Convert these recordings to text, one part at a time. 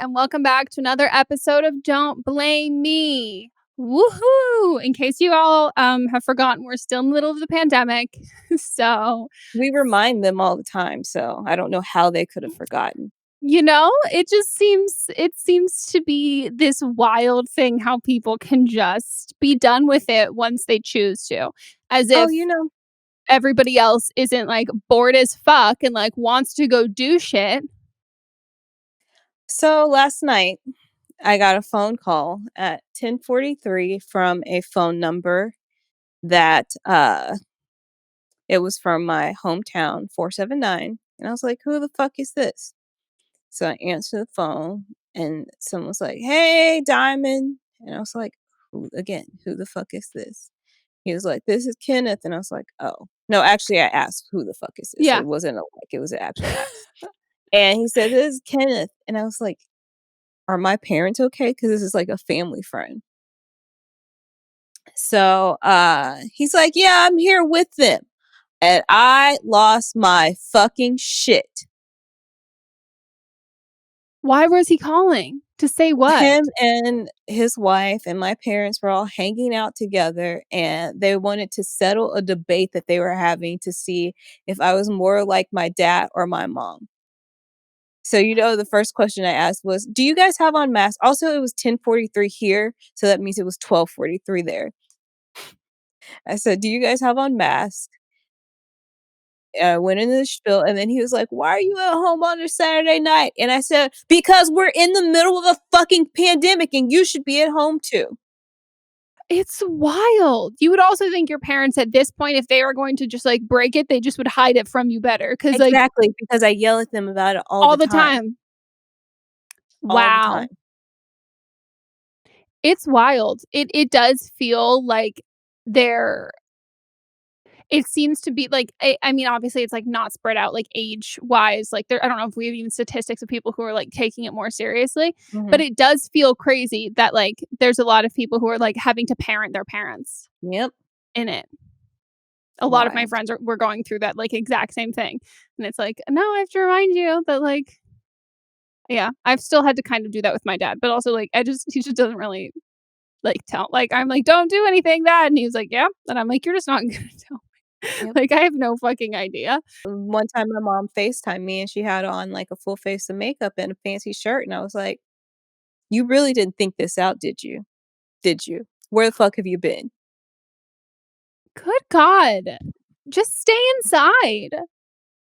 and welcome back to another episode of Don't Blame Me. Woohoo! In case you all have forgotten, we're still in the middle of the pandemic. So, We remind them all the time, so I don't know how they could have forgotten. it seems to be this wild thing how people can just be done with it once they choose to. As if everybody else isn't like bored as fuck and like wants to go do shit. So last night, I got a phone call at 10:43 from a phone number that it was from my hometown 479, and I was like, "Who the fuck is this?" So I answered the phone, and someone was like, "Hey, Diamond," and I was like, "Who again? Who the fuck is this?" He was like, "This is Kenneth," and I was like, "Oh no." Actually, I asked, "Who the fuck is this?" Yeah. It wasn't it was an actual ask, and he said, "This is Kenneth," and I was like, "Are my parents okay? Because this is like a family friend." So he's like, "Yeah, I'm here with them." And I lost my fucking shit. Why was he calling? To say what? Him and his wife and my parents were all hanging out together, and they wanted to settle a debate that they were having to see if I was more like my dad or my mom. So, the first question I asked was, "Do you guys have on masks?" Also, it was 10:43 here, so that means it was 12:43 there. I said, "Do you guys have on masks?" I went into the spiel, and then he was like, "Why are you at home on a Saturday night?" And I said, "Because we're in the middle of a fucking pandemic, and you should be at home too." It's wild. You would also think your parents at this point, if they are going to just like break it, they just would hide it from you better. Cause like Exactly, because I yell at them about it all all the the time. time. All the Wow. time. It's wild. It does feel like they're it seems to be like I mean, obviously it's like not spread out like age wise. Like I don't know if we have even statistics of people who are like taking it more seriously, but Mhm. it does feel crazy that like there's a lot of people who are like having to parent their parents Yep. in it. A lot of my Wild. friends were going through that like exact same thing. And it's like, no, I have to remind you that like, yeah, I've still had to kind of do that with my dad, but also like, he just doesn't really like tell, like, I'm like, don't do anything bad. And he was like, yeah. And I'm like, you're just not going to tell me. Yep. Like, I have no fucking idea. One time my mom FaceTimed me, and she had on like a full face of makeup and a fancy shirt, and I was like, "You really didn't think this out, did you? Did you? Where the fuck have you been?" Good God. Just stay inside.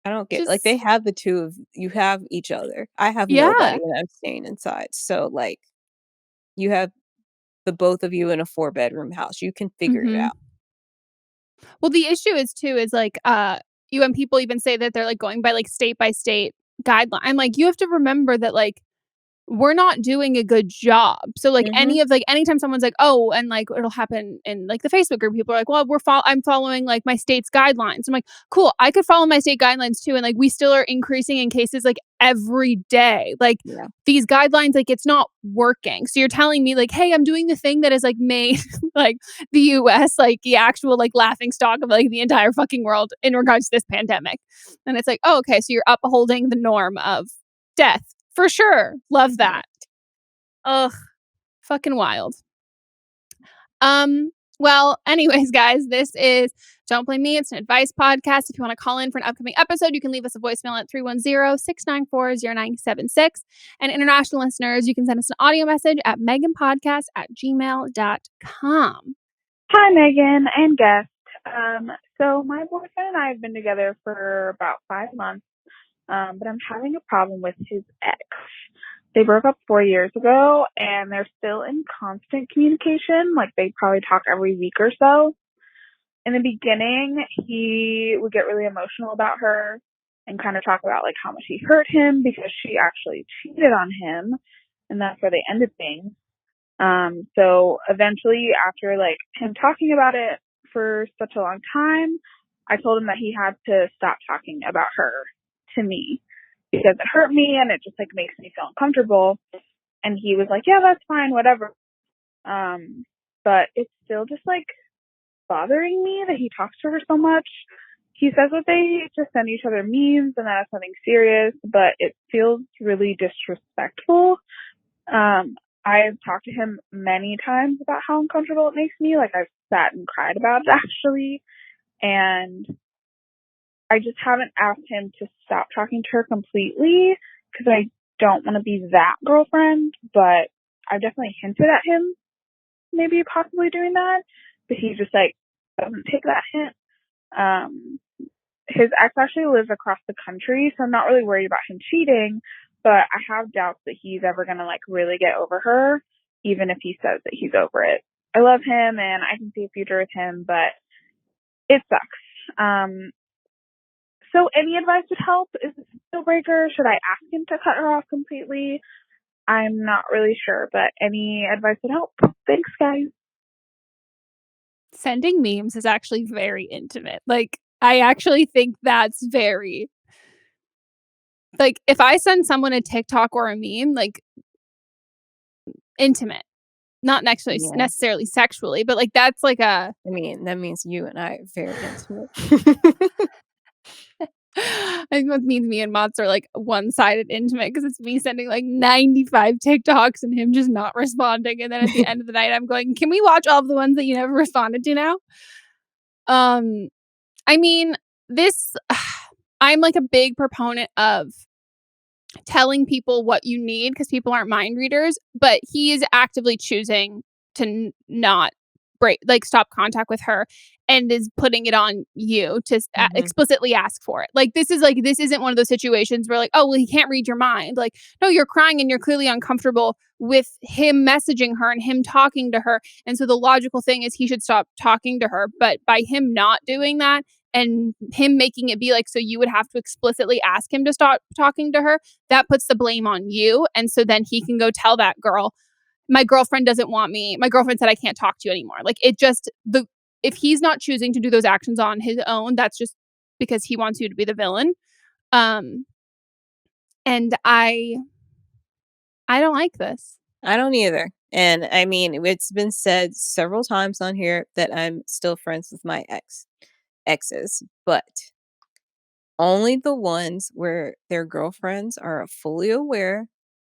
I don't get like, they Just, have the 2 of you have each other. I have yeah. nobody, and I'm staying inside. So, like, you have the both of you in a four-bedroom house. You can figure it Hmm. out. Well, the issue is too, is like, you and people even say that they're like going by state guideline. I'm like, you have to remember that like we're not doing a good job. So like Mhm. anytime someone's like, oh, and like it'll happen in like the Facebook group, people are like, well, I'm following like my state's guidelines. I'm like, cool, I could follow my state guidelines too. And like we still are increasing in cases like every day. Like Yeah. these guidelines, like it's not working. So you're telling me like, hey, I'm doing the thing that is like made like the US, like the actual like laughing stock of like the entire fucking world in regards to this pandemic. And it's like, oh, okay, so you're upholding the norm of death. For sure. Love Yeah. that. Ugh. Fucking wild. Well, anyways, guys, this is Don't Blame Me. It's an advice podcast. If you want to call in for an upcoming episode, you can leave us a voicemail at 310-694-0976. And international listeners, you can send us an audio message at meghanpodcast@gmail.com. Hi, Megan and guest. So my boyfriend and I have been together for about 5 months, but I'm having a problem with his ex. They broke up 4 years ago, and they're still in constant communication. Like, they probably talk every week or so. In the beginning, he would get really emotional about her and kind of talk about, like, how much he hurt him because she actually cheated on him, and that's where they ended things. So eventually, after like him talking about it for such a long time, I told him that he had to stop talking about her to me because it hurt me and it just like makes me feel uncomfortable. And he was like, yeah, that's fine, whatever. But it's still just like bothering me that he talks to her so much. He says that they just send each other memes and that it's nothing serious, but it feels really disrespectful I've talked to him many times about how uncomfortable it makes me. Like, I've sat and cried about it actually. And I just haven't asked him to stop talking to her completely because I don't want to be that girlfriend. But I've definitely hinted at him maybe possibly doing that. But he just like doesn't take that hint. His ex actually lives across the country, so I'm not really worried about him cheating, but I have doubts that he's ever going to like really get over her, even if he says that he's over it. I love him and I can see a future with him, but it sucks. So any advice would help? Is this a deal breaker? Should I ask him to cut her off completely? I'm not really sure, but any advice would help. Thanks, guys. Sending memes is actually very intimate. Like, I actually think that's very, like, if I send someone a TikTok or a meme, like, intimate, not necessarily sexually, but like that's like a. I mean, that means you and I are very intimate. I think that means me and Monts are like one-sided intimate because it's me sending like 95 TikToks and him just not responding. And then at the end of the night, I'm going, can we watch all of the ones that you never responded to now? I mean, this, I'm like a big proponent of telling people what you need because people aren't mind readers, but he is actively choosing to not stop contact with her and is putting it on you to explicitly ask for it. Like, this isn't one of those situations where like, oh, well, he can't read your mind. Like, no, you're crying and you're clearly uncomfortable with him messaging her and him talking to her. And so the logical thing is he should stop talking to her. But by him not doing that and him making it be like, so you would have to explicitly ask him to stop talking to her, that puts the blame on you. And so then he can go tell that girl, my girlfriend doesn't want me. My girlfriend said I can't talk to you anymore. Like, it just, if he's not choosing to do those actions on his own, that's just because he wants you to be the villain. And I don't like this. I don't either. And I mean, it's been said several times on here that I'm still friends with my exes, but only the ones where their girlfriends are fully aware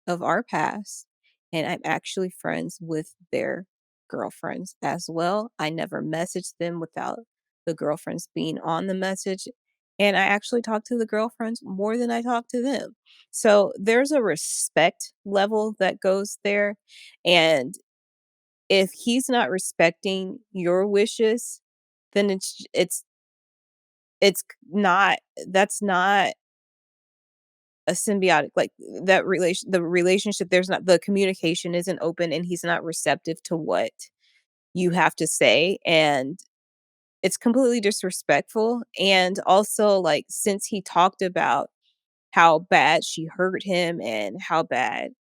of our past, and I'm actually friends with their girlfriends as well. I never messaged them without the girlfriends being on the message, and I actually talk to the girlfriends more than I talk to them. So there's a respect level that goes there, and if he's not respecting your wishes, then it's not that's not a symbiotic, like, the relationship, there's not the communication isn't open and he's not receptive to what you have to say, and it's completely disrespectful. And also, like, since he talked about how bad she hurt him and how bad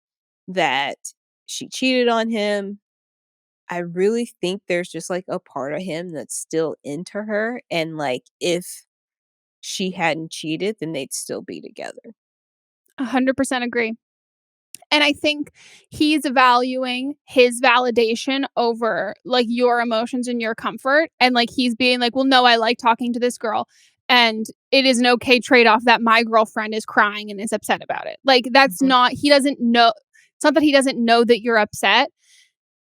that she cheated on him, I really think there's just like a part of him that's still into her, and like if she hadn't cheated, then they'd still be together. 100% agree. And I think he's valuing his validation over like your emotions and your comfort. And like he's being like, well, no, I like talking to this girl. And it is an okay trade off that my girlfriend is crying and is upset about it. Like, that's not, he doesn't know. It's not that he doesn't know that you're upset.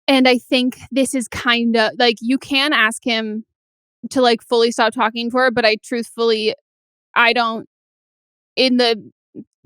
And I think this is kind of like, you can ask him to like fully stop talking to her. But I don't, in the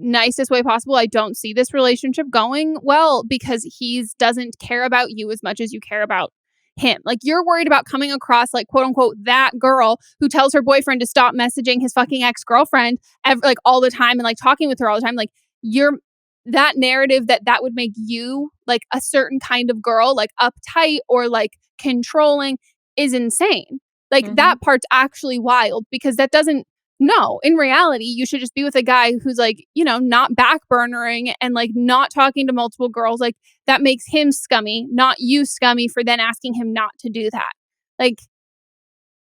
nicest way possible, I don't see this relationship going well because he doesn't care about you as much as you care about him. Like, you're worried about coming across like, quote unquote, that girl who tells her boyfriend to stop messaging his fucking ex-girlfriend like all the time and like talking with her all the time. Like, you're that narrative that would make you like a certain kind of girl, like uptight or like controlling, is insane. Like, that part's actually wild because that doesn't. No, in reality, you should just be with a guy who's like, you know, not backburnering and like not talking to multiple girls. Like, that makes him scummy, not you scummy for then asking him not to do that. Like,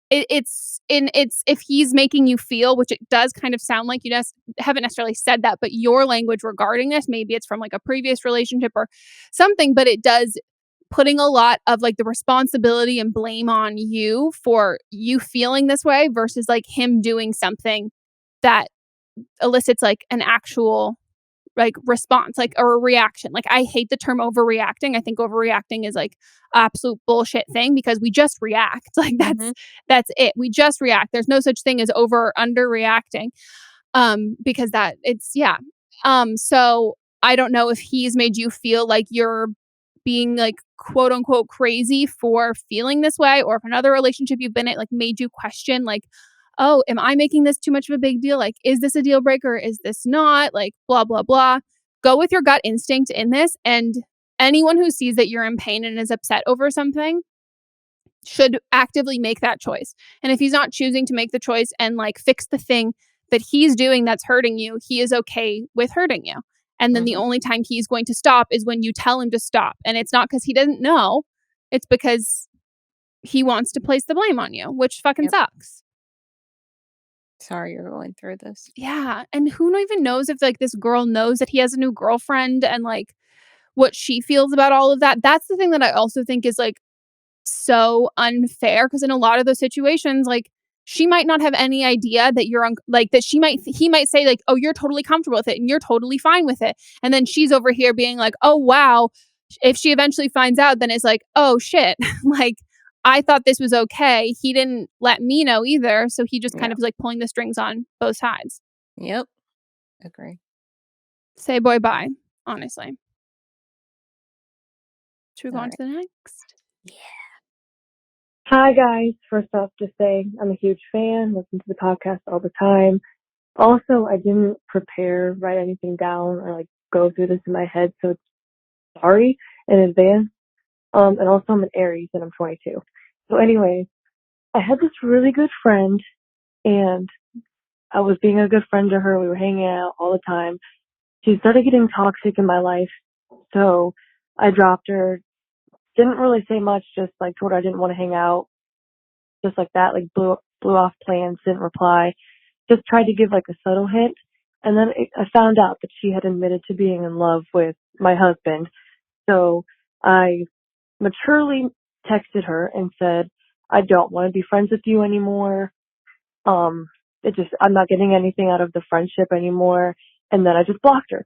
it's if he's making you feel, which it does kind of sound like, you just haven't necessarily said that, but your language regarding this, maybe it's from like a previous relationship or something, but it does putting a lot of like the responsibility and blame on you for you feeling this way versus like him doing something that elicits like an actual like response, like, or a reaction. Like, I hate the term overreacting. I think overreacting is like absolute bullshit thing because we just react. Like Mhm. that's it. We just react. There's no such thing as over or under reacting. Because that it's yeah. So I don't know if he's made you feel like you're being like quote unquote crazy for feeling this way, or if another relationship you've been in like made you question like, oh, am I making this too much of a big deal? Like, is this a deal breaker? Is this not? Like, blah, blah, blah. Go with your gut instinct in this. And anyone who sees that you're in pain and is upset over something should actively make that choice. And if he's not choosing to make the choice and like fix the thing that he's doing that's hurting you, he is okay with hurting you. And then the Mhm. only time he's going to stop is when you tell him to stop. And it's not because he doesn't know, it's because he wants to place the blame on you, which fucking Yep. sucks. Sorry you're going through this. Yeah. And who even knows if like this girl knows that he has a new girlfriend and like what she feels about all of that. That's the thing that I also think is like so unfair because in a lot of those situations, like she might not have any idea that you're like that he might say like, oh, you're totally comfortable with it and you're totally fine with it. And then she's over here being like, oh, wow. If she eventually finds out, then it's like, oh, shit. Like, I thought this was okay. He didn't let me know either. So he just kind Yeah. of is like pulling the strings on both sides. Yep. Agree. Say boy bye, honestly. Should we go on to Alright. the next? Yeah. Hi guys. First off, just saying I'm a huge fan, listen to the podcast all the time. Also, I didn't write anything down or like go through this in my head, so sorry in advance. And also I'm an Aries and I'm 22. So anyways, I had this really good friend and I was being a good friend to her. We were hanging out all the time. She started getting toxic in my life, so I dropped her. Didn't really say much, just like told her I didn't want to hang out, just like that, like blew off plans, didn't reply, just tried to give like a subtle hint. And then I found out that she had admitted to being in love with my husband. So I maturely texted her and said, I don't want to be friends with you anymore. I'm not getting anything out of the friendship anymore. And then I just blocked her.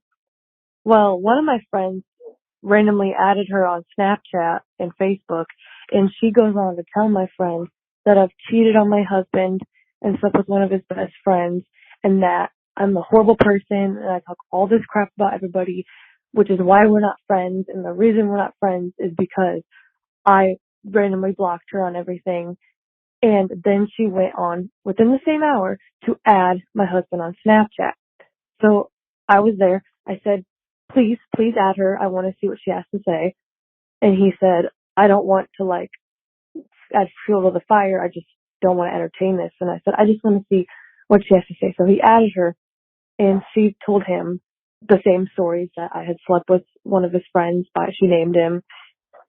Well, one of my friends randomly added her on Snapchat and Facebook, and she goes on to tell my friend that I've cheated on my husband and slept with one of his best friends, and that I'm a horrible person, and I talk all this crap about everybody, which is why we're not friends, and the reason we're not friends is because I randomly blocked her on everything. And then she went on, within the same hour, to add my husband on Snapchat. So I was there. I said, please add her. I want to see what she has to say. And he said, I don't want to like add fuel to the fire. I just don't want to entertain this. And I said, I just want to see what she has to say. So he added her and she told him the same stories that I had slept with one of his friends, but she named him.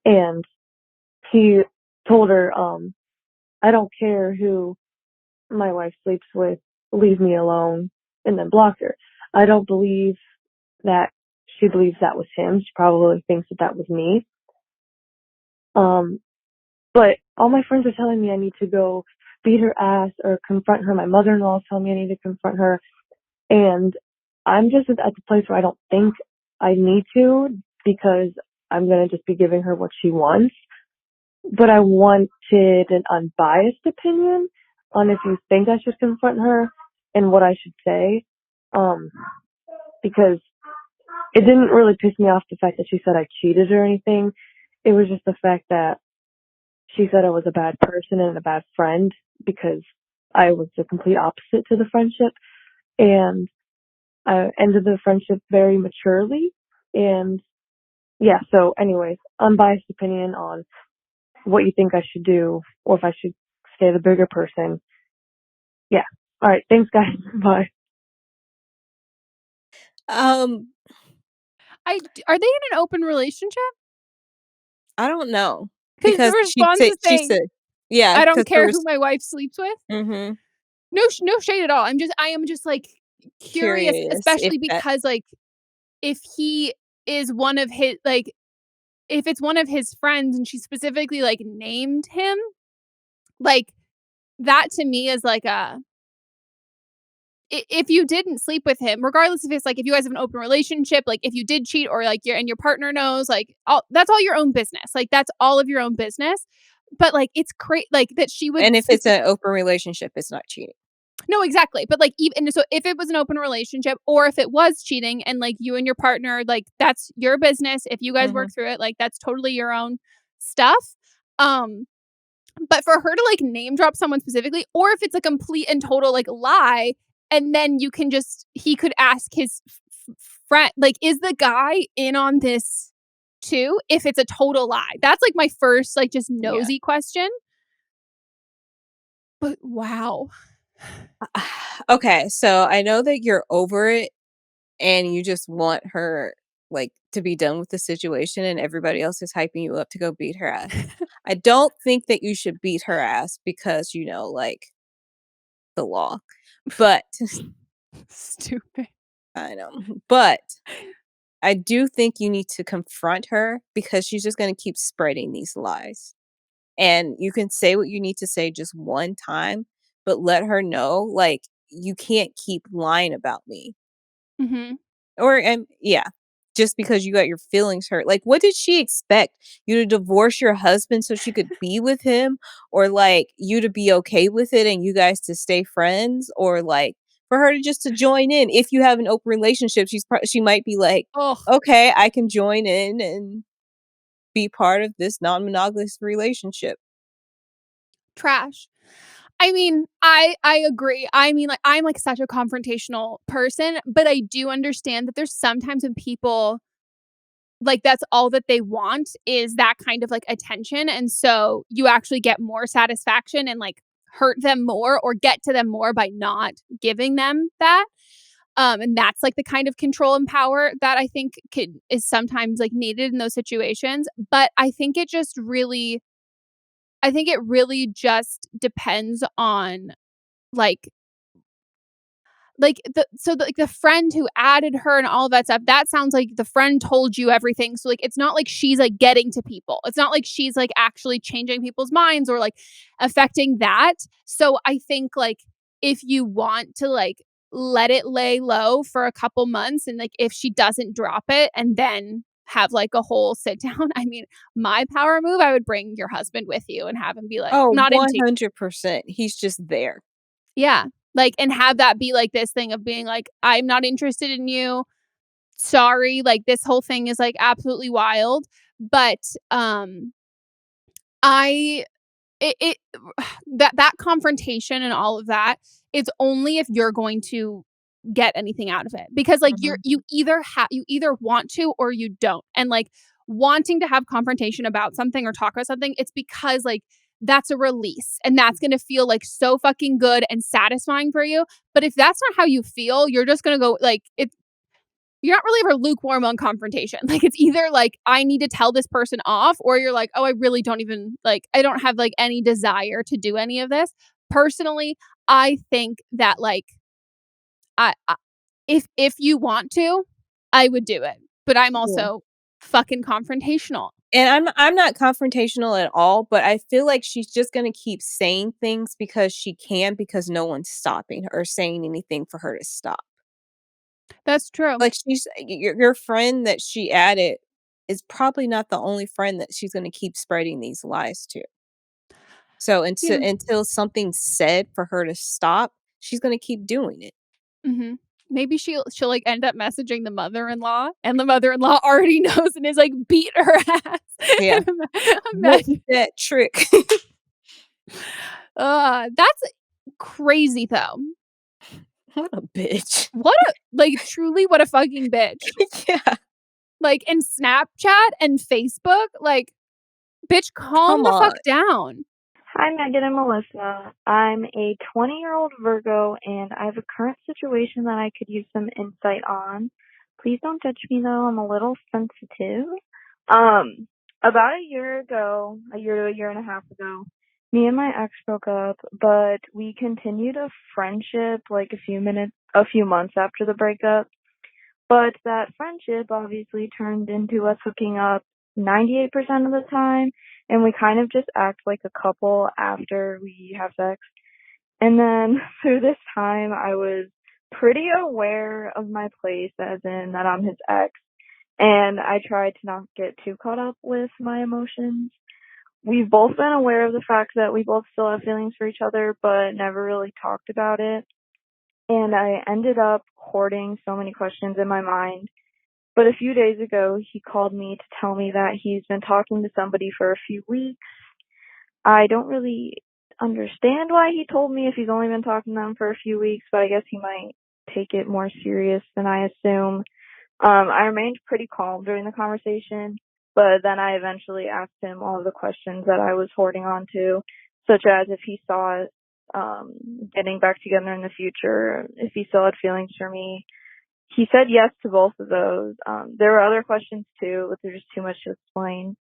And he told her, I don't care who my wife sleeps with, leave me alone, and then blocked her. I don't believe that she believes that was him. She probably thinks that that was me. But all my friends are telling me I need to go beat her ass or confront her. My mother-in-law is telling me I need to confront her. And I'm just at the place where I don't think I need to because I'm going to just be giving her what she wants. But I wanted an unbiased opinion on if you think I should confront her and what I should say. Because it didn't really piss me off the fact that she said I cheated or anything. It was just the fact that she said I was a bad person and a bad friend because I was the complete opposite to the friendship. And I ended the friendship very maturely. And yeah, so anyways, unbiased opinion on what you think I should do or if I should stay the bigger person. Yeah. All right. Thanks, guys. Bye. Um, Are they in an open relationship? I don't know Because the because response is she saying, said, yeah, "I don't because care who my wife sleeps with." mhm, No shade at all. I am just like curious, curious if especially that, because like if he is one of his like if it's one of his friends and she specifically like named him, like that to me is like a if you didn't sleep with him, regardless if it's like if you guys have an open relationship, like if you did cheat or like your partner knows, like that's all your own business. Like that's all of your own business. But like it's crazy, like that she would And if it's an open relationship, it's not cheating. no, exactly. But like even so, if it was an open relationship or if it was cheating and like you and your partner, like that's your business. If you guys work through it, like that's totally your own stuff. Um, but for her to like name drop someone specifically, or if it's a complete and total like lie, and then you can just he could ask his friend, like, is the guy in on this too? If it's a total lie, that's like my first like just Yeah. nosy question. But wow. Okay, so I know that you're over it and you just want her, like, to be done with the situation and everybody else is hyping you up to go beat her ass. I don't think that you should beat her ass because, like, the law. But Stupid. I know. But I do think you need to confront her because she's just gonna keep spreading these lies. And you can say what you need to say just one time, but let her know, like, "You can't keep lying about me." Mhm. Or and yeah, just because you got your feelings hurt. Like, what did she expect? You to divorce your husband so she could be with him? Or, like, you to be okay with it and you guys to stay friends? Or, like, for her to just to join in? If you have an open relationship, she might be like, Oh, "Okay, I can join in and be part of this non-monogamous relationship." trash. I mean, I agree. I mean, like, I'm, like, such a confrontational person, but I do understand that there's sometimes when people like, that's all that they want is that kind of, like, attention, and so you actually get more satisfaction and, like, hurt them more or get to them more by not giving them that, and that's, like, the kind of control and power that I think is sometimes, like, needed in those situations, but I think it really just depends on, like the friend who added her and all of that stuff, that sounds like the friend told you everything, so, like, it's not like she's, like, getting to people. It's not like she's, like, actually changing people's minds or, like, affecting that. So, I think, like, if you want to, like, let it lay low for a couple months and, like, if she doesn't drop it and then have, like, a whole sit down, I mean, my power move, I would bring your husband with you and have him be like, Oh, "Not into." 100%. He's just there. Yeah. Like, and have that be, like, this thing of being like, "I'm not interested in you. Sorry." Like, this whole thing is, like, absolutely wild. But, I it that confrontation and all of that, it's only if you're going to get anything out of it. Because, like, Mhm. you either want to or you don't. And, like, wanting to have confrontation about something or talk about something, it's because, like, that's a release, and that's gonna feel, like, so fucking good and satisfying for you. But if that's not how you feel, you're just gonna go, like, you're not really ever lukewarm on confrontation. Like, it's either, like, I need to tell this person off, or you're like, "Oh, I really don't even like, I don't have, like, any desire to do any of this." Personally, I think that, like, I if you want to, I would do it, but I'm Yeah. also fucking confrontational. And I'm not confrontational at all, but I feel like she's just gonna keep saying things because she can, because no one's stopping her or saying anything for her to stop. That's true. Like, your friend that she added is probably not the only friend that she's gonna keep spreading these lies to. So Yeah. until something's said for her to stop, she's gonna keep doing it. Mhm. Maybe she'll, like, end up messaging the mother-in-law, and the mother-in-law already knows and is like, beat her ass. Yeah. Whoop Imagine. that trick. That's crazy, though. What a bitch. What a like, truly, what a fucking bitch. Yeah, Like, in Snapchat and Facebook, like, bitch, calm come the fuck on. down. Hi, Megan and Melissa. I'm a 20-year-old Virgo, and I have a current situation that I could use some insight on. Please don't judge me, though. I'm a little sensitive. About a year to a year and a half ago, me and my ex broke up, but we continued a friendship like a few months after the breakup. But that friendship obviously turned into us hooking up 98% of the time, and we kind of just act like a couple after we have sex. And then through this time, I was pretty aware of my place, as in that I'm his ex, and I try to not get too caught up with my emotions. We've both been aware of the fact that we both still have feelings for each other, but never really talked about it. And I ended up hoarding so many questions in my mind. But a few days ago, he called me to tell me that he's been talking to somebody for a few weeks. I don't really understand why he told me if he's only been talking to them for a few weeks, but I guess he might take it more serious than I assume. I remained pretty calm during the conversation, but then I eventually asked him all of the questions that I was hoarding on to, such as if he saw us getting back together in the future, if he still had feelings for me. He said yes to both of those. There were other questions too, but there's just too much to explain.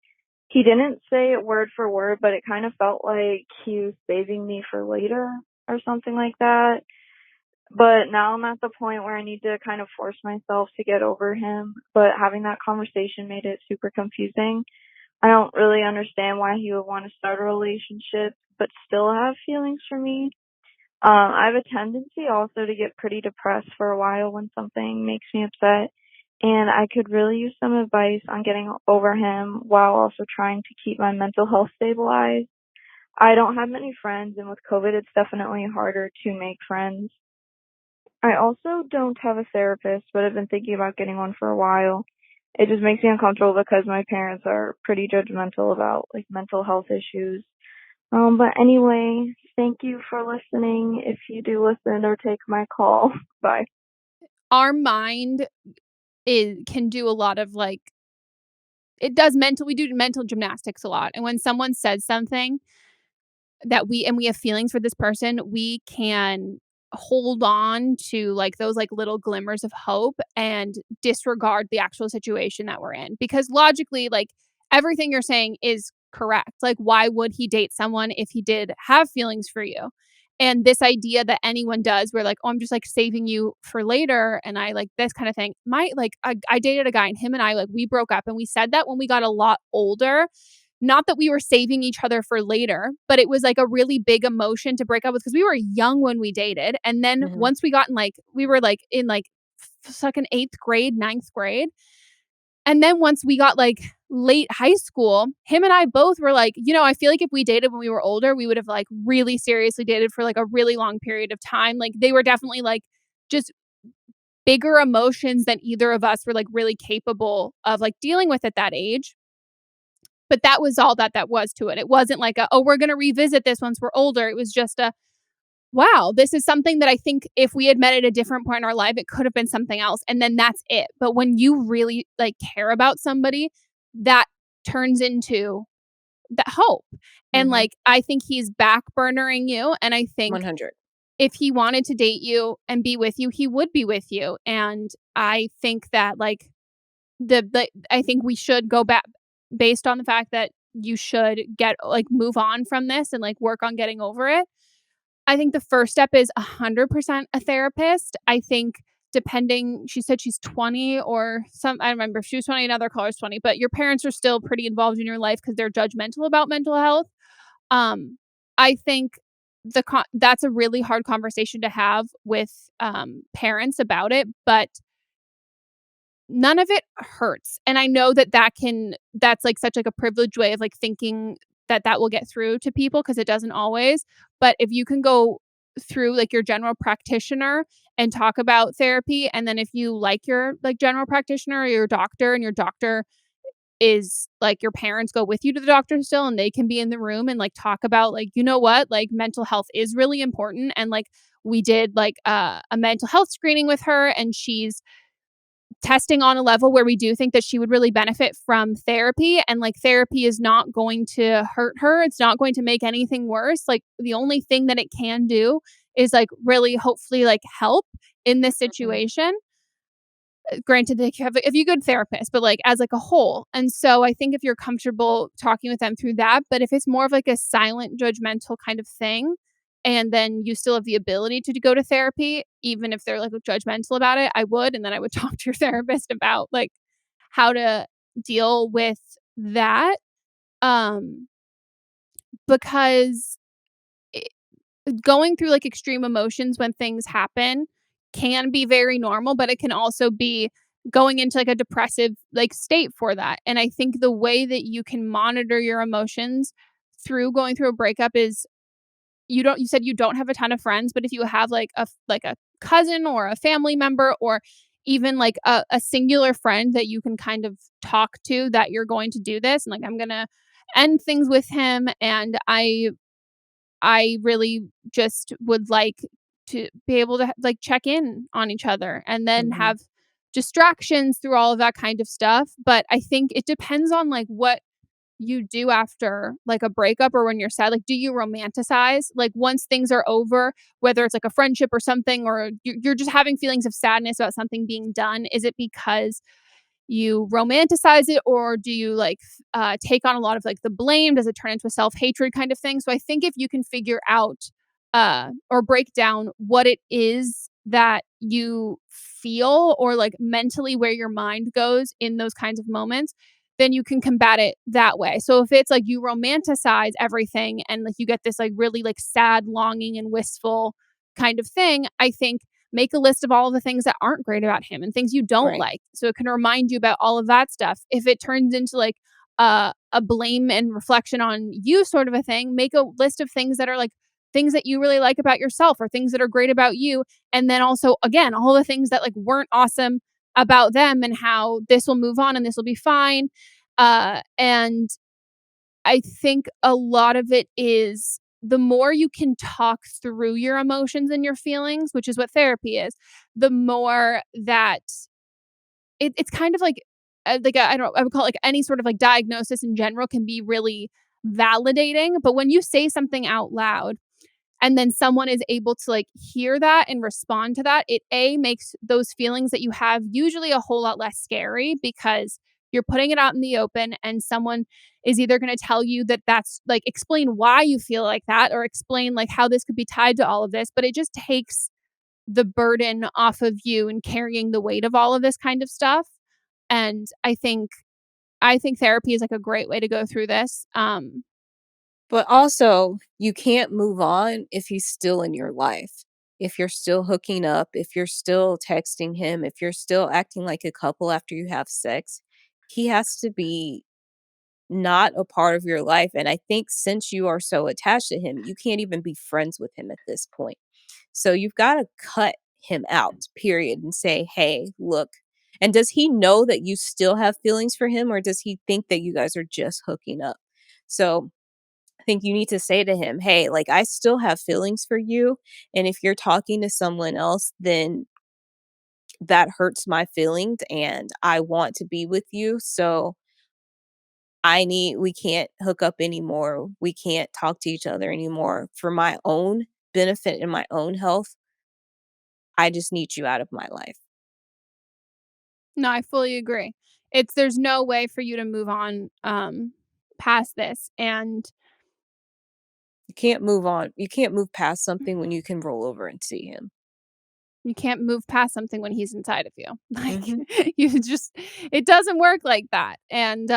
He didn't say it word for word, but it kind of felt like he was saving me for later or something like that. But now I'm at the point where I need to kind of force myself to get over him. But having that conversation made it super confusing. I don't really understand why he would want to start a relationship but still have feelings for me. I have a tendency also to get pretty depressed for a while when something makes me upset. And I could really use some advice on getting over him while also trying to keep my mental health stabilized. I don't have many friends, and with COVID, it's definitely harder to make friends. I also don't have a therapist, but I've been thinking about getting one for a while. It just makes me uncomfortable because my parents are pretty judgmental about like mental health issues. But anyway, thank you for listening. If you do listen or take my call, bye. Our mind can do a lot of like we do mental gymnastics a lot. And when someone says something that we have feelings for this person, we can hold on to like those like little glimmers of hope and disregard the actual situation that we're in, because logically, like, everything you're saying is correct. Like, why would he date someone if he did have feelings for you? And this idea that anyone does, where like, oh, I'm just like saving you for later, and I like this kind of thing. I dated a guy, and him and I, like, we broke up, and we said that when we got a lot older. Not that we were saving each other for later, but it was like a really big emotion to break up with, because we were young when we dated. And then Mhm. once we got in like, we were like in like second, eighth grade, ninth grade. And then once we got like late high school, him and I both were like, I feel like if we dated when we were older, we would have like really seriously dated for like a really long period of time. Like, they were definitely like just bigger emotions than either of us were like really capable of like dealing with at that age. But that was all that was to it. It wasn't like oh, we're going to revisit this once we're older. It was just wow, this is something that I think if we had met at a different point in our life, it could have been something else. And then that's it. But when you really like care about somebody, that turns into that hope. And Mhm. like, I think he's back burnering you. And I think 100. if he wanted to date you and be with you, he would be with you. And I think that like I think we should go back based on the fact that you should get like move on from this and like work on getting over it. I think the first step is 100% a therapist. I think depending, she said she's 20 or I don't remember if she was 20, another caller's 20, but your parents are still pretty involved in your life because they're judgmental about mental health. Um, I think that's a really hard conversation to have with parents about it, but none of it hurts. And I know that's like such like a privileged way of like thinking that will get through to people, because it doesn't always. But if you can go through like your general practitioner and talk about therapy, and then if you like your like general practitioner or your doctor, and your doctor is like your parents go with you to the doctor still, and they can be in the room and like talk about like, what, like, mental health is really important. And like, we did like a mental health screening with her, and she's testing on a level where we do think that she would really benefit from therapy. And like, therapy is not going to hurt her. It's not going to make anything worse. Like, the only thing that it can do is like really hopefully like help in this Mhm. situation. Granted, like, you have if you good therapist, but like as like a whole. And so I think if you're comfortable talking with them through that, but if it's more of like a silent judgmental kind of thing, and then you still have the ability to go to therapy, even if they're like judgmental about it, I would. And then I would talk to your therapist about like how to deal with that. Um, because it, going through like extreme emotions when things happen can be very normal, but it can also be going into like a depressive like state for that. And I think the way that you can monitor your emotions through going through a breakup is you said you don't have a ton of friends, but if you have like a cousin or a family member or even like a singular friend that you can kind of talk to that you're going to do this and like I'm gonna end things with him and I really just would like to be able to like check in on each other and then Mhm. have distractions through all of that kind of stuff. But I think it depends on like what you do after like a breakup or when you're sad. Like, do you romanticize? Like, once things are over, whether it's like a friendship or something, or you're just having feelings of sadness about something being done, is it because you romanticize it or do you like take on a lot of like the blame? Does it turn into a self-hatred kind of thing? So I think if you can figure out or break down what it is that you feel or like mentally where your mind goes in those kinds of moments, then you can combat it that way. So if it's like you romanticize everything and like you get this like really like sad longing and wistful kind of thing, I think make a list of all of the things that aren't great about him and things you don't Right. like. So it can remind you about all of that stuff. If it turns into like a blame and reflection on you sort of a thing, make a list of things that are like things that you really like about yourself or things that are great about you. And then also, again, all the things that like weren't awesome about them and how this will move on and this will be fine. And I think a lot of it is the more you can talk through your emotions and your feelings, which is what therapy is, the more that it's kind of like I don't know, I would call it like any sort of like diagnosis in general can be really validating. But when you say something out loud and then someone is able to like hear that and respond to that, it makes those feelings that you have usually a whole lot less scary because you're putting it out in the open and someone is either going to tell you that that's like explain why you feel like that or explain like how this could be tied to all of this, but it just takes the burden off of you and carrying the weight of all of this kind of stuff. And I think therapy is like a great way to go through this. But also, you can't move on if he's still in your life. If you're still hooking up, if you're still texting him, if you're still acting like a couple after you have sex, he has to be not a part of your life. And I think since you are so attached to him, you can't even be friends with him at this point. So you've got to cut him out, period, and say, hey, look. And does he know that you still have feelings for him, or does he think that you guys are just hooking up? So I think you need to say to him, hey, like, I still have feelings for you. And if you're talking to someone else, then that hurts my feelings and I want to be with you. So we can't hook up anymore. We can't talk to each other anymore. For my own benefit and my own health, I just need you out of my life. No, I fully agree. There's no way for you to move on past this. And You can't move on. You can't move past something when you can roll over and see him. you can't move past something when he's inside of you. Like Mhm. you just it doesn't work like that. And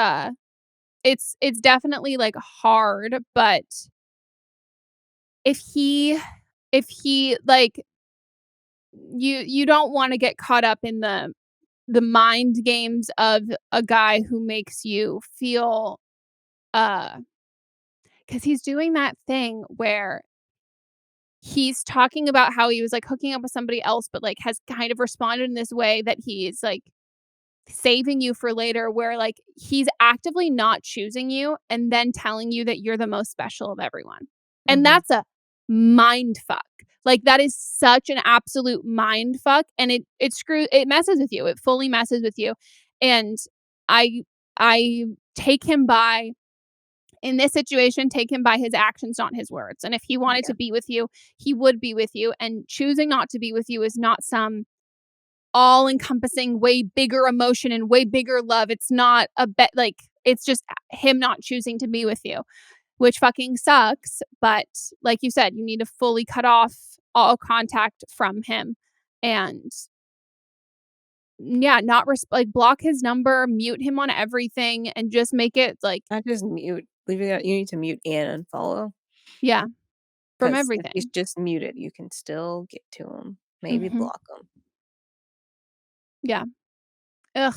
it's definitely like hard, but if he like you don't want to get caught up in the mind games of a guy who makes you feel uh cuz he's doing that thing where he's talking about how he was like hooking up with somebody else but like has kind of responded in this way that he's like saving you for later where like he's actively not choosing you and then telling you that you're the most special of everyone. And Mhm. that's a mind fuck. Like that is such an absolute mind fuck and it messes with you. It fully messes with you. And I I take him by in this situation, take him by his actions, not his words. And if he wanted Yeah. to be with you, he would be with you. And choosing not to be with you is not some all encompassing, way bigger emotion and way bigger love. It's not a bet, like, it's just him not choosing to be with you, which fucking sucks. But like you said, you need to fully cut off all contact from him. And yeah, not like block his number, mute him on everything, and just make it like, Not just mute. Leave it out. You need to mute and unfollow yeah, from because if he's everything. just muted, you can still get to him. maybe Mhm. block them. Yeah. Ugh.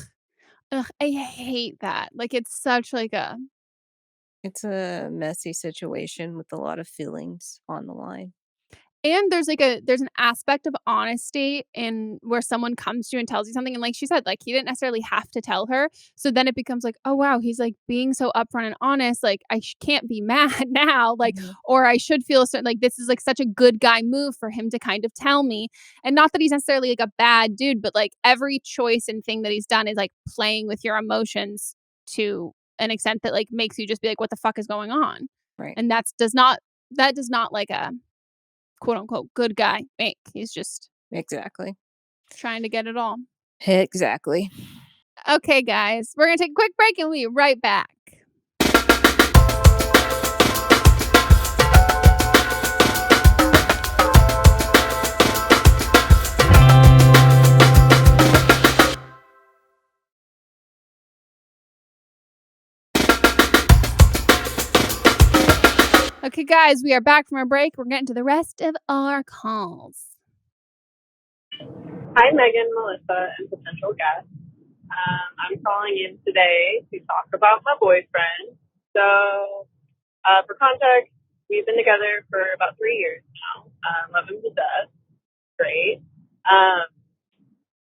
Ugh, I hate that. Like, it's such, like, a It's a messy situation with a lot of feelings on the line. and there's an aspect of honesty in where someone comes to you and tells you something, and like she said, like, he didn't necessarily have to tell her, so then it becomes like, "Oh, wow, he's, like, being so upfront and honest, like, I can't be mad now, like, Mhm. or I should feel a certain like, this is, like, such a good guy move for him to kind of tell me." And not that he's necessarily, like, a bad dude, but, like, every choice and thing that he's done is, like, playing with your emotions to an extent that, like, makes you just be like, "What the fuck is going on?" Right. And that does not, like, a quote unquote good guy make. He's just Exactly. trying to get it all. Exactly. Okay, guys, we're gonna take a quick break and we'll be right back. Okay, guys, we are back from our break. We're getting to the rest of our calls. Hi, Megan, Melissa, and potential guests. I'm calling in today to talk about my boyfriend. So, for context, we've been together for about 3 years now. Love him to death. Great.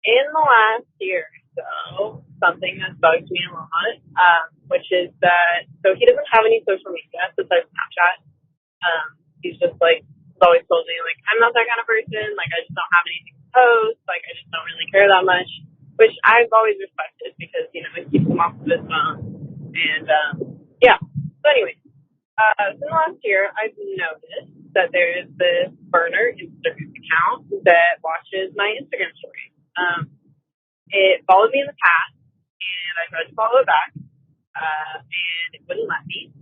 In the last year or so, something has bugged me a lot, which is that, so he doesn't have any social media besides Snapchat. He's just like, he's always told me, like, I'm not that kind of person. Like, I just don't have anything to post. Like, I just don't really care that much, which I've always respected because, you know, it keeps him off of his phone. And, yeah. So, anyway, so in the last year, I've noticed that there is this burner Instagram account that watches my Instagram stories. It followed me in the past, and I tried to follow it back, and it wouldn't let me.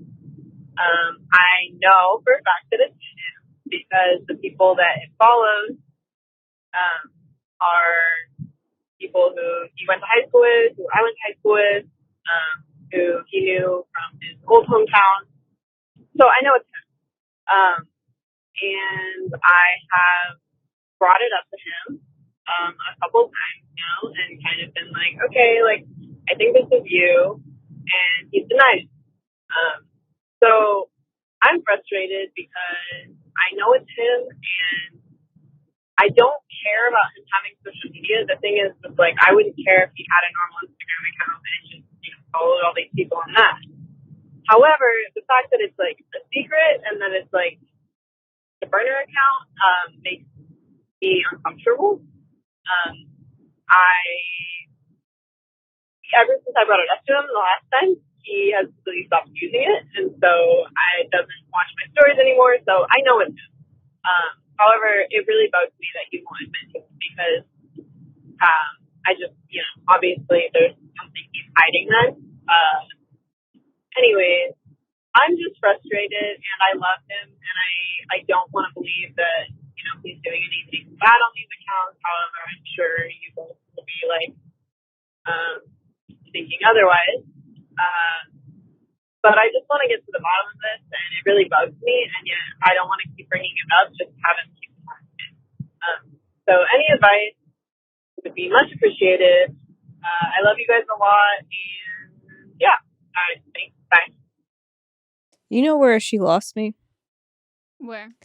I know for a fact that it's him because the people that it follows are people who he went to high school with, who I went to high school with, who he knew from his old hometown. So I know it's him. And I have brought it up to him a couple of times now and kind of been like, okay, like, I think this is you. And he's denied it. So I'm frustrated because I know it's him and I don't care about him having social media. The thing is, it's like, I wouldn't care if he had a normal Instagram account and just, you know, followed all these people on that. However, the fact that it's like a secret and that it's like the burner account makes me uncomfortable. I Ever since I brought it up to him the last time, he has really stopped using it, and so I doesn't watch my stories anymore. So I know it's him. However, it really bugs me that he won't admit to it because I just, you know, obviously there's something he's hiding then. Anyways, I'm just frustrated, and I love him, and I don't want to believe that, you know, he's doing anything bad on these accounts. However, I'm sure you both will be like thinking otherwise. But I just want to get to the bottom of this, and it really bugs me, and yet I don't want to keep bringing it up, just have him keep talking it. So any advice would be much appreciated. I love you guys a lot, and yeah, thanks. Bye. You know where she lost me? Where?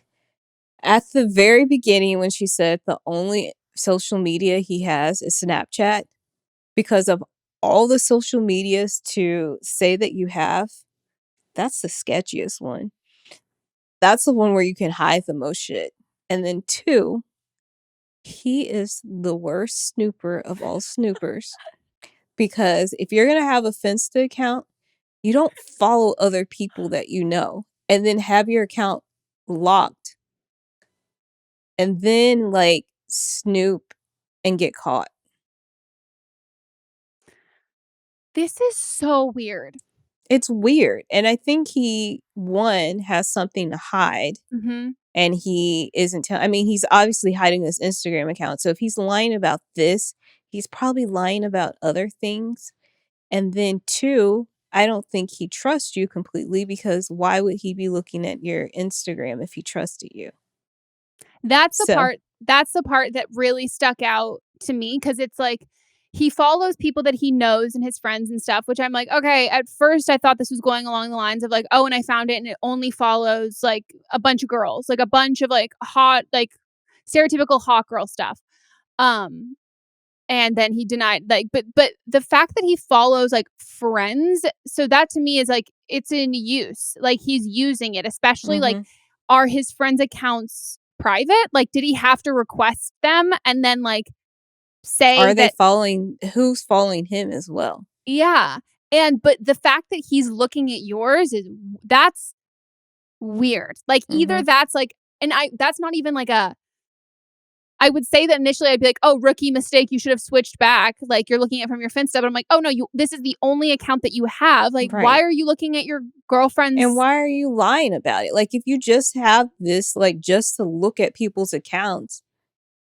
At the very beginning when she said the only social media he has is Snapchat, because of all the social medias to say that you have, that's the sketchiest one. That's the one where you can hide the most shit. And then 2, he is the worst snooper of all snoopers. Because if you're going to have a Finsta account, you don't follow other people that you know and then have your account locked and then like snoop and get caught. This is so weird. It's weird. And I think he, one, has something to hide. Mhm. And he isn't telling. I mean, he's obviously hiding this Instagram account. So if he's lying about this, he's probably lying about other things. And then 2, I don't think he trusts you completely because why would he be looking at your Instagram if he trusted you? That's the So part that's the part that really stuck out to me, because it's like he follows people that he knows and his friends and stuff, which I'm like, okay, at first I thought this was going along the lines of like, oh, and I found it and it only follows like a bunch of girls, like a bunch of like hot, like stereotypical hot girl stuff. Um, and then he denied, like, but the fact that he follows like friends, so that to me is like it's in use, like he's using it, especially like, Mhm. are his friends' accounts private? Like, did he have to request them and then like say Are they that? following who's following him as well? Yeah. And but the fact that he's looking at yours is, that's weird. Like either Mhm. that's like, and that's not even like a, I would say that initially I'd be like, oh, rookie mistake, you should have switched back. Like you're looking at from your Finsta, but I'm like, oh no, this is the only account that you have. Like, why Right. are you looking at your And girlfriend's? why are you lying about it? Like, if you just have this, like, just to look at people's accounts,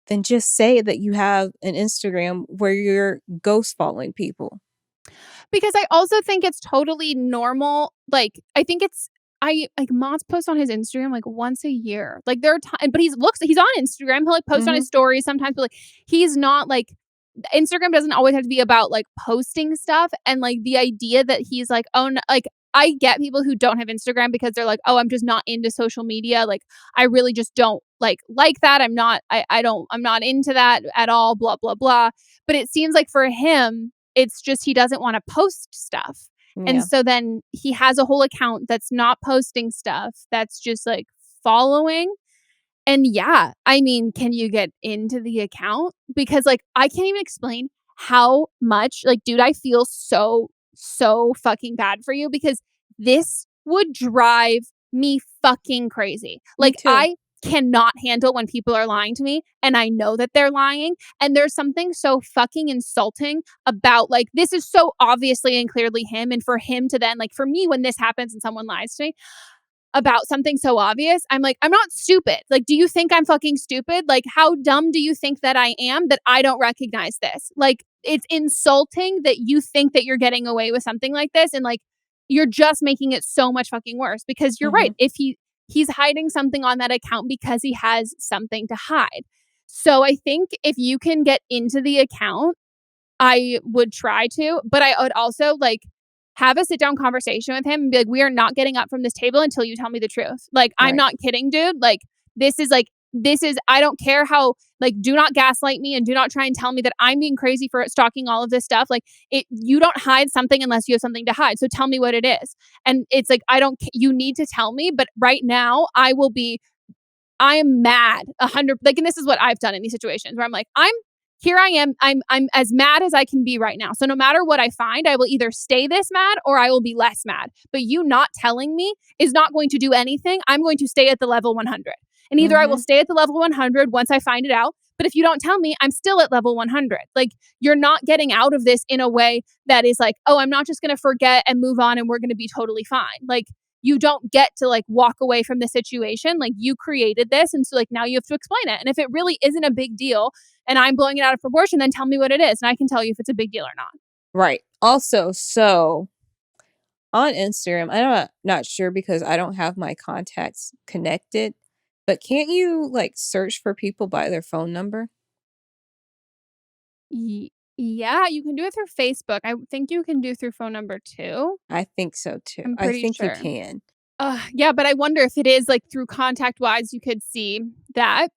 then just say that you have an Instagram where you're ghost following people. Because I also think it's totally normal. Like, I think it's, I like Monts posts on his Instagram like once a year. Like there are times, but he's on Instagram. He'll like post on Mhm. his stories sometimes, but like he's not like, Instagram doesn't always have to be about like posting stuff. And like the idea that he's like, oh, no, like I get people who don't have Instagram because they're like, oh, I'm just not into social media. Like I really just don't like that. I'm not into that at all, blah, blah, blah. But it seems like for him, it's just he doesn't want to post stuff. And Yeah. so then he has a whole account that's not posting stuff, that's just like following. And yeah, I mean, can you get into the account? Because like I can't even explain how much, like, dude, I feel so fucking bad for you, because this would drive me fucking crazy. Me Like too. I cannot handle when people are lying to me and I know that they're lying, and there's something so fucking insulting about like, this is so obviously and clearly him, and for him to then like, for me when this happens and someone lies to me about something so obvious, I'm like, I'm not stupid. Like, do you think I'm fucking stupid? Like, how dumb do you think that I am that I don't recognize this? Like, it's insulting that you think that you're getting away with something like this. And like, you're just making it so much fucking worse, because you're right. Mhm. If he's hiding something on that account because he has something to hide. So I think if you can get into the account, I would try to, but I would also like have a sit down conversation with him and be like, we are not getting up from this table until you tell me the truth. Like, I'm Right. not kidding, dude. Like, this is, I don't care how, like, do not gaslight me and do not try and tell me that I'm being crazy for stalking all of this stuff. Like, you don't hide something unless you have something to hide. So tell me what it is. And it's like, you need to tell me, but right now I am mad 100, like, and this is what I've done in these situations where I'm like, here I am. I'm as mad as I can be right now. So no matter what I find, I will either stay this mad or I will be less mad. But you not telling me is not going to do anything. I'm going to stay at the level 100. And either I will Mhm. stay at the level 100 once I find it out, but if you don't tell me, I'm still at level 100. Like, you're not getting out of this in a way that is like, oh, I'm not just going to forget and move on and we're going to be totally fine. Like, you don't get to like walk away from the situation. Like, you created this. And so like now you have to explain it. And if it really isn't a big deal and I'm blowing it out of proportion, then tell me what it is. And I can tell you if it's a big deal or not. Right. Also, so on Instagram, not sure because I don't have my contacts connected, but can't you like search for people by their phone number? Yeah, you can do it through Facebook. I think you can do through phone number too. I think so too. I'm I pretty think you sure. can. Yeah, but I wonder if it is like through contact wise, you could see that.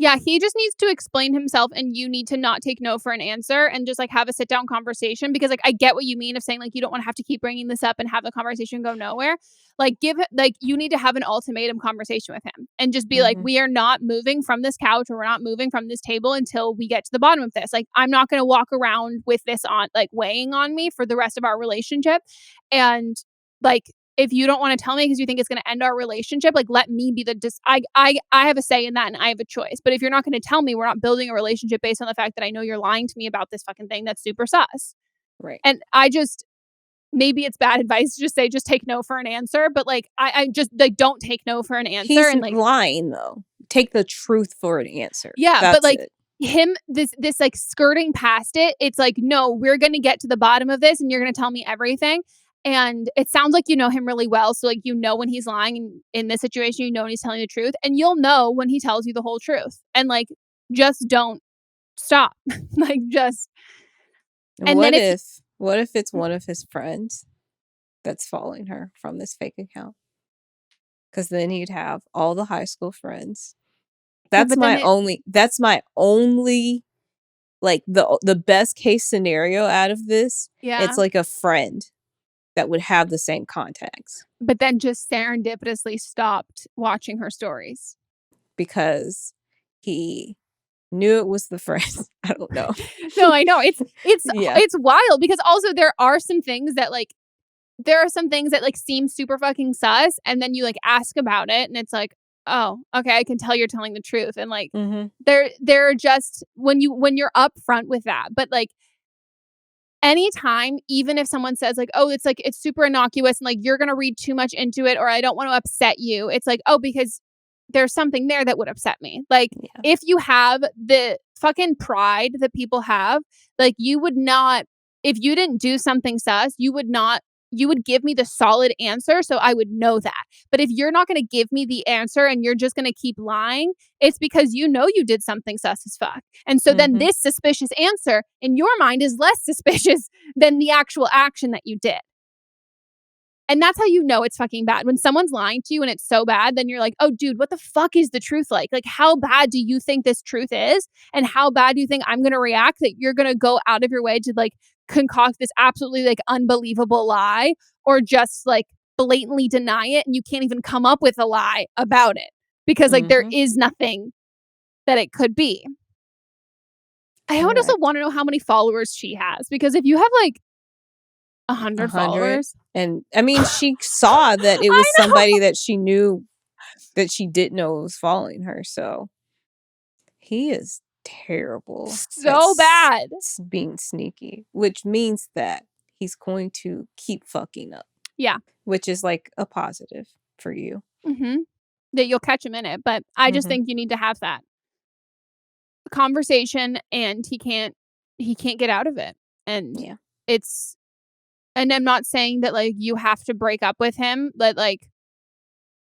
Yeah, he just needs to explain himself, and you need to not take no for an answer and just like have a sit down conversation, because like I get what you mean of saying like you don't want to have to keep bringing this up and have the conversation go nowhere. Like you need to have an ultimatum conversation with him and just be like, Mhm. we are not moving from this couch or we're not moving from this table until we get to the bottom of this. Like, I'm not going to walk around with this on like weighing on me for the rest of our relationship. And like, if you don't want to tell me because you think it's going to end our relationship, like, let me be I have a say in that and I have a choice. But if you're not going to tell me, we're not building a relationship based on the fact that I know you're lying to me about this fucking thing. That's super sus. Right. And I just, maybe it's bad advice to just say, just take no for an answer. But like, I just like, don't take no for an answer. He's And like, lying though. Take the truth for an answer. yeah, but That's like it. him, this like skirting past it, it's like, no, we're going to get to the bottom of this and you're going to tell me everything. And it sounds like you know him really well. So, like, you know when he's lying in this situation, you know when he's telling the truth. And you'll know when he tells you the whole truth. And, like, just don't stop. Like, just. And then What if it's one of his friends that's following her from this fake account? Because then he'd have all the high school friends. Yeah, That's my only like the best case scenario out of this. yeah. It's like a friend that would have the same contacts But then just serendipitously stopped watching her stories. because he knew it was the friend. I don't know. No, I know. Yeah. It's wild because also there are some things that like seem super fucking sus, and then you like ask about it and it's like, oh, okay, I can tell you're telling the truth. And like they're just when you're upfront with that. But like anytime, even if someone says like, oh, it's super innocuous and like you're gonna read too much into it, or I don't want to upset you, it's like, oh, because there's something there that would upset me. Like, Yeah. if you have the fucking pride that people have, like, you would not, if you didn't do something sus, you would give me the solid answer so I would know that. But if you're not going to give me the answer and you're just going to keep lying, it's because you know you did something sus as fuck. And so then this suspicious answer in your mind is less suspicious than the actual action that you did. And that's how you know it's fucking bad. When someone's lying to you and it's so bad, then you're like, oh, dude, what the fuck is the truth like? Like, how bad do you think this truth is? And how bad do you think I'm going to react that you're going to go out of your way to like concoct this absolutely like unbelievable lie, or just like blatantly deny it and you can't even come up with a lie about it because like there is nothing that it could be. I would also want to know how many followers she has, because if you have like 100 followers. And I mean, she saw that it was somebody that she knew that she didn't know was following her. So he is terrible. So bad. Being sneaky, which means that he's going to keep fucking up. Yeah. Which is like a positive for you. That you'll catch him in it. But I just think you need to have that conversation, and he can't get out of it. And and I'm not saying that like you have to break up with him, but like,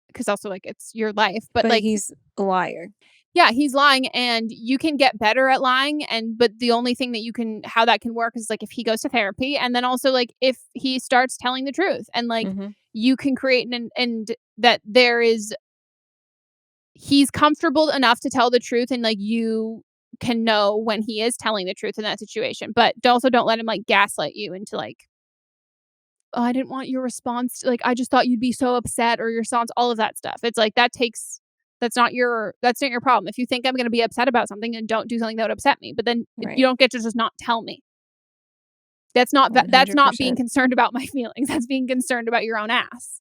because also like it's your life, but like he's a liar. Yeah, he's lying, and you can get better at lying. But the only thing that how that can work is like if he goes to therapy, and then also like if he starts telling the truth, and like you can create and that he's comfortable enough to tell the truth, and like you can know when he is telling the truth in that situation. But also don't let him like gaslight you into like, oh, I didn't want your response to, like, I just thought you'd be so upset, or your response, all of that stuff. It's like that's not your problem. If you think I'm going to be upset about something, then don't do something that would upset me. But then you don't get to just not tell me. That's not being concerned about my feelings. That's being concerned about your own ass.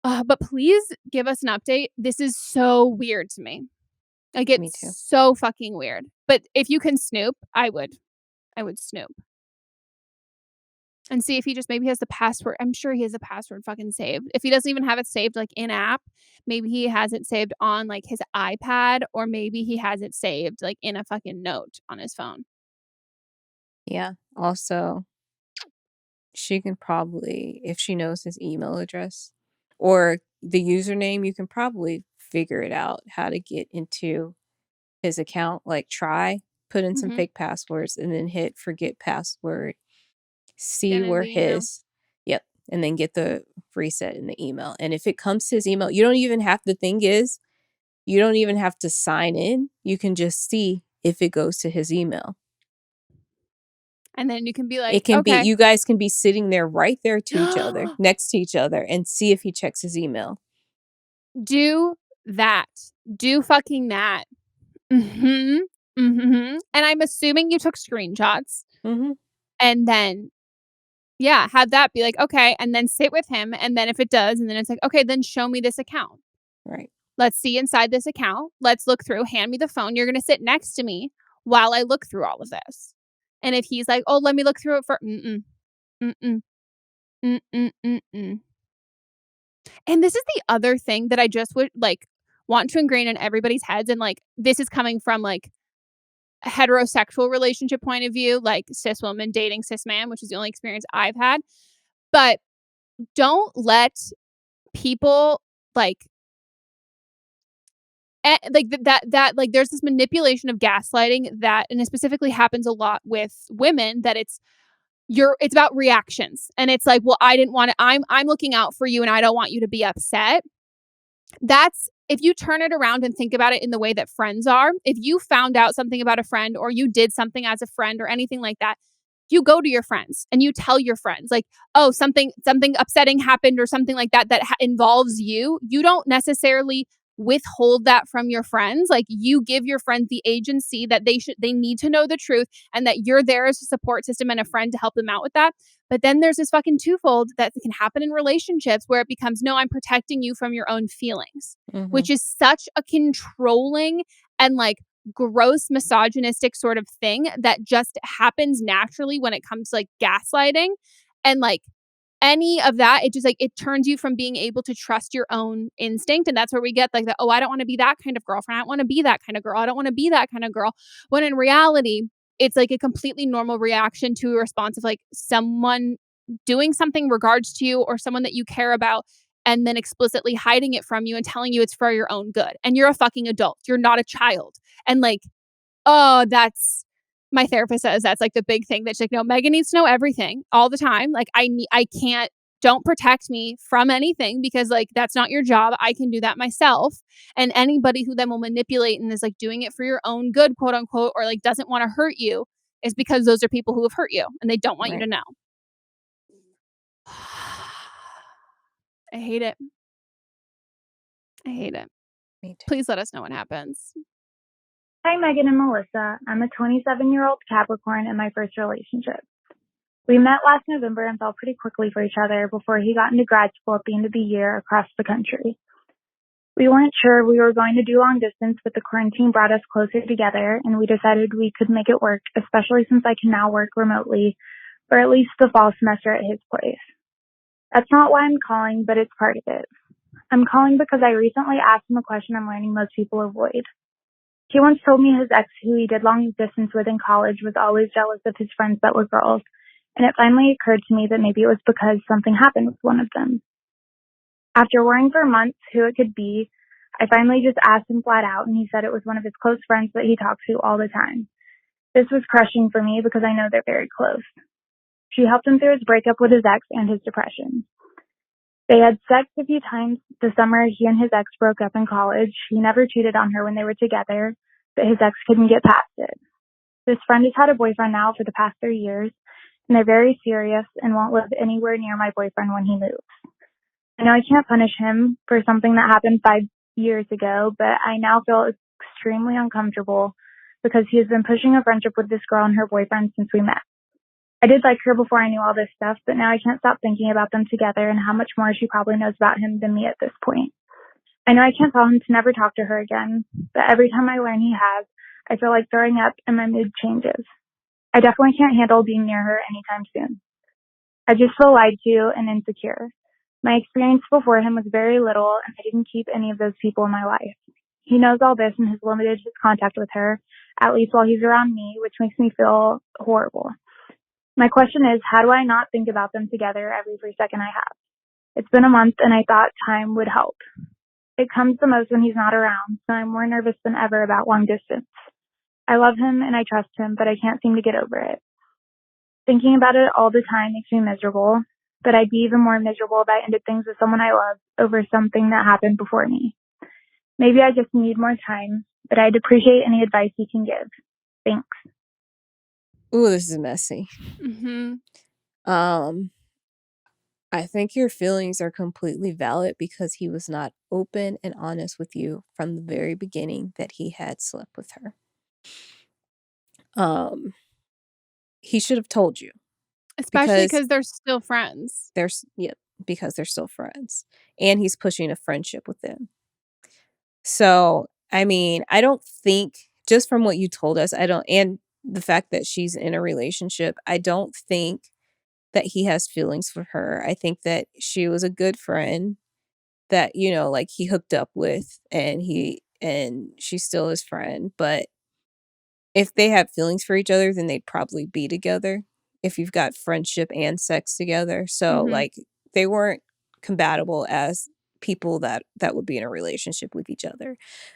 But please give us an update. This is so weird to me. Like, it's so fucking weird. But if you can snoop, I would snoop. And see if he just maybe has the password. I'm sure he has the password fucking saved. If he doesn't even have it saved like in app, maybe he has it saved on like his iPad, or maybe he has it saved like in a fucking note on his phone. Yeah. Also, she can probably, if she knows his email address or the username, you can probably figure it out how to get into his account. Like put in some fake passwords and then hit forget password. See where his and then get the reset in the email. And if it comes to his email, you don't even have to sign in. You can just see if it goes to his email. And then you can be like, it can be, you guys can be sitting there right there to each other, next to each other, and see if he checks his email. Do that. Do fucking that. And I'm assuming you took screenshots. And then have that be like, okay, and then sit with him, and then if it does, and then it's like, okay, then show me this account. Right. Let's see inside this account. Let's look through. Hand me the phone. You're going to sit next to me while I look through all of this. And if he's like, oh, let me look through it for And this is the other thing that I just would like want to ingrain in everybody's heads, and like this is coming from like heterosexual relationship point of view, like cis woman dating cis man, which is the only experience I've had. But don't let people like like there's this manipulation of gaslighting that, and it specifically happens a lot with women, that it's about reactions, and it's like, well, I didn't want to, I'm looking out for you and I don't want you to be upset. That's, if you turn it around and think about it in the way that friends are, if you found out something about a friend or you did something as a friend or anything like that, you go to your friends and you tell your friends, like, oh, something upsetting happened or something like that involves you. You don't necessarily withhold that from your friends. Like, you give your friends the agency that they need to know the truth, and that you're there as a support system and a friend to help them out with that. But then there's this fucking twofold that can happen in relationships where it becomes, no, I'm protecting you from your own feelings, which is such a controlling and like gross misogynistic sort of thing that just happens naturally when it comes to like gaslighting. And like any of that, it just like, it turns you from being able to trust your own instinct. And that's where we get like the, oh, I don't want to be that kind of girlfriend. I don't want to be that kind of girl. I don't want to be that kind of girl. When in reality, it's like a completely normal reaction to a response of like someone doing something in regards to you or someone that you care about, and then explicitly hiding it from you and telling you it's for your own good. And you're a fucking adult. You're not a child. And like, oh, that's, my therapist says that's like the big thing, that she's like, no, Megan needs to know everything all the time. Like, I can't, don't protect me from anything, because like that's not your job. I can do that myself. And anybody who then will manipulate and is like doing it for your own good, quote unquote, or like doesn't want to hurt you, is because those are people who have hurt you and they don't want you to know. I hate it. I hate it. Me too. Please let us know what happens. Hi, Megan and Melissa. I'm a 27-year-old Capricorn in my first relationship. We met last November and fell pretty quickly for each other before he got into grad school at the end of the year across the country. We weren't sure we were going to do long distance, but the quarantine brought us closer together, and we decided we could make it work, especially since I can now work remotely, or at least the fall semester at his place. That's not why I'm calling, but it's part of it. I'm calling because I recently asked him a question I'm learning most people avoid. He once told me his ex, who he did long distance with in college, was always jealous of his friends that were girls, and it finally occurred to me that maybe it was because something happened with one of them. After worrying for months who it could be, I finally just asked him flat out, and he said it was one of his close friends that he talks to all the time. This was crushing for me because I know they're very close. She helped him through his breakup with his ex and his depression. They had sex a few times the summer he and his ex broke up in college. He never cheated on her when they were together, but his ex couldn't get past it. This friend has had a boyfriend now for the past 3 years, and they're very serious and won't live anywhere near my boyfriend when he moves. I know I can't punish him for something that happened 5 years ago, but I now feel extremely uncomfortable because he has been pushing a friendship with this girl and her boyfriend since we met. I did like her before I knew all this stuff, but now I can't stop thinking about them together and how much more she probably knows about him than me at this point. I know I can't tell him to never talk to her again, but every time I learn he has, I feel like throwing up and my mood changes. I definitely can't handle being near her anytime soon. I just feel lied to and insecure. My experience before him was very little, and I didn't keep any of those people in my life. He knows all this and has limited his contact with her, at least while he's around me, which makes me feel horrible. My question is, how do I not think about them together every free second I have? It's been a month, and I thought time would help. It comes the most when he's not around, so I'm more nervous than ever about long distance. I love him and I trust him, but I can't seem to get over it. Thinking about it all the time makes me miserable, but I'd be even more miserable if I ended things with someone I love over something that happened before me. Maybe I just need more time, but I'd appreciate any advice you can give. Thanks. Ooh, this is messy. Mm-hmm. I think your feelings are completely valid because he was not open and honest with you from the very beginning that he had slept with her. He should have told you. Especially because they're still friends. Because they're still friends. And he's pushing a friendship with them. So, I mean, I don't think, just from what you told us, and the fact that she's in a relationship, I don't think that he has feelings for her. I think that she was a good friend that, like he hooked up with, and she's still his friend. But if they have feelings for each other, then they'd probably be together if you've got friendship and sex together. So Mhm. like they weren't compatible as people that would be in a relationship with each other.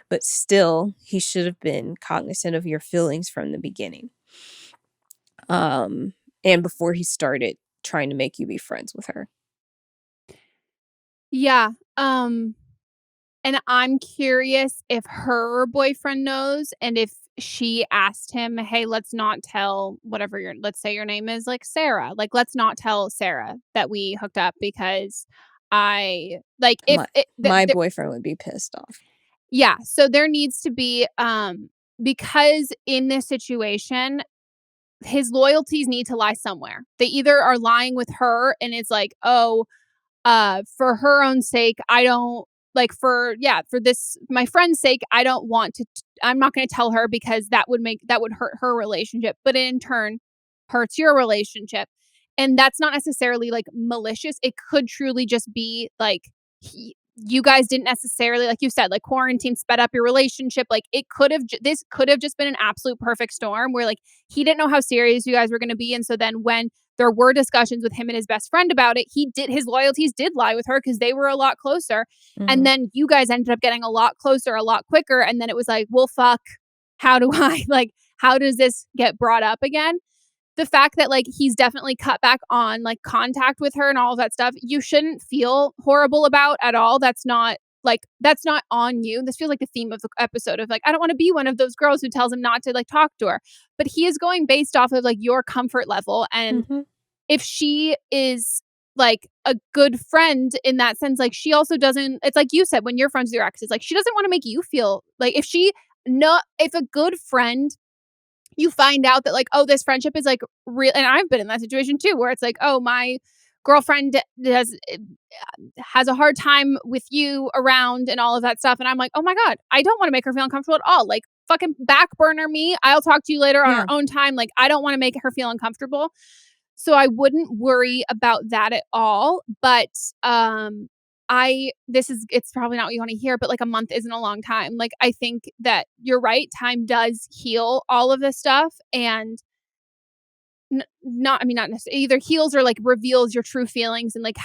But still, he should have been cognizant of your feelings from the beginning. And before he started trying to make you be friends with her. Yeah, and I'm curious if her boyfriend knows and if she asked him, "Hey, let's not tell whatever your let's say your name is, like, Sarah. Like, let's not tell Sarah that we hooked up because I" like, if My it my the boyfriend would be pissed off. yeah, so there needs to be, because in this situation, his loyalties need to lie somewhere. They either are lying with her and it's like, "Oh, for her own sake, I don't like for this my friend's sake, I don't want to I'm not going to tell her because that would hurt her relationship, but in turn hurts your relationship." And that's not necessarily like malicious. It could truly just be like you guys didn't necessarily like you said like quarantine sped up your relationship. Like it could have this could have just been an absolute perfect storm where like he didn't know how serious you guys were going to be, and so then when there were discussions with him and his best friend about it, his loyalties did lie with her because they were a lot closer. And Mhm. then you guys ended up getting a lot closer a lot quicker, and then it was like, well, fuck, how do I like how does this get brought up again? The fact that like he's definitely cut back on like contact with her and all of that stuff, you shouldn't feel horrible about at all. That's not on you. This feels like the theme of the episode of like, I don't want to be one of those girls who tells him not to like talk to her. But he is going based off of like your comfort level. And Mhm. if she is like a good friend in that sense, like she also doesn't, it's like you said, when you're friends with your exes, like she doesn't want to make you feel like if a good friend you find out that like, oh, this friendship is like real. And I've been in that situation too, where it's like, oh, my girlfriend has a hard time with you around and all of that stuff. And I'm like, oh my God, I don't want to make her feel uncomfortable at all. Like fucking back burner me. I'll talk to you later on our Yeah. own time. Like I don't want to make her feel uncomfortable. So I wouldn't worry about that at all. But it's probably not what you want to hear, but like a month isn't a long time. Like I think that you're right. Time does heal all of this stuff and not necessarily either heals or like reveals your true feelings and like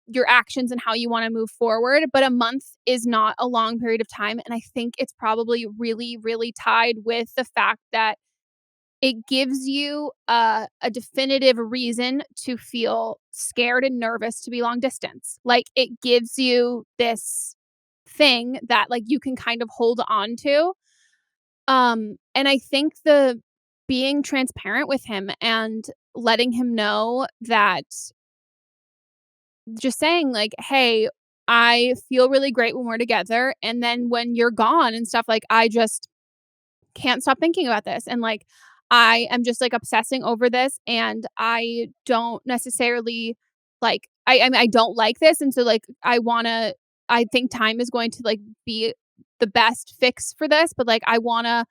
your actions and how you want to move forward. But a month is not a long period of time. And I think it's probably really, really tied with the fact that it gives you a definitive reason to feel scared and nervous to be long distance. Like it gives you this thing that like you can kind of hold on to. And I think the being transparent with him and letting him know that just saying like, "Hey, I feel really great when we're together, and then when you're gone and stuff, like I just can't stop thinking about this and like I am just like obsessing over this and I don't necessarily like I mean I don't like this and so like I think time is going to like be the best fix for this, but like I want to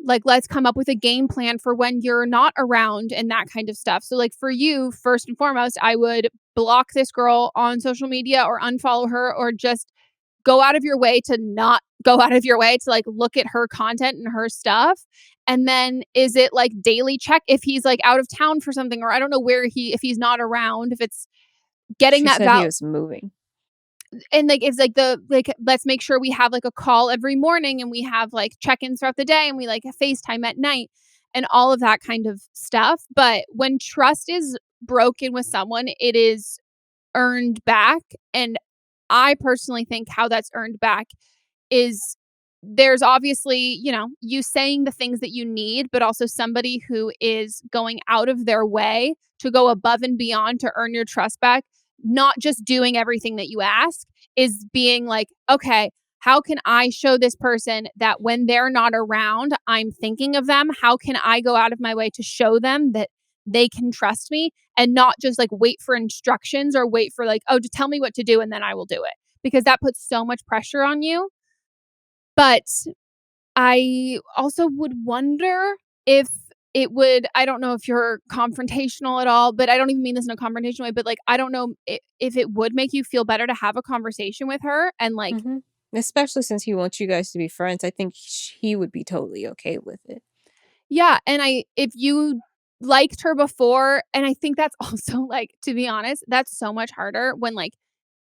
like let's come up with a game plan for when you're not around and that kind of stuff. So like for you, first and foremost, I would block this girl on social media or unfollow her or just go out of your way to not go out of your way to like look at her content and her stuff. And then is it like daily check if he's like out of town for something or I don't know where if he's not around, if it's getting She that said he was moving. and like it's like the like let's make sure we have like a call every morning and we have like check-ins throughout the day and we like FaceTime at night and all of that kind of stuff. But when trust is broken with someone, it is earned back. And I personally think how that's earned back is there's obviously, you saying the things that you need, but also somebody who is going out of their way to go above and beyond to earn your trust back, not just doing everything that you ask, is being like, okay, how can I show this person that when they're not around, I'm thinking of them? How can I go out of my way to show them that they can trust me and not just like wait for instructions or wait for like, oh, to tell me what to do and then I will do it? Because that puts so much pressure on you. But I also would wonder if it would I don't know if you're confrontational at all, but I don't even mean this in a confrontational way, but, like, I don't know if it would make you feel better to have a conversation with her and, like Mhm. Especially since he wants you guys to be friends, I think he would be totally okay with it. Yeah, and if you liked her before, and I think that's also, like, to be honest, that's so much harder when, like,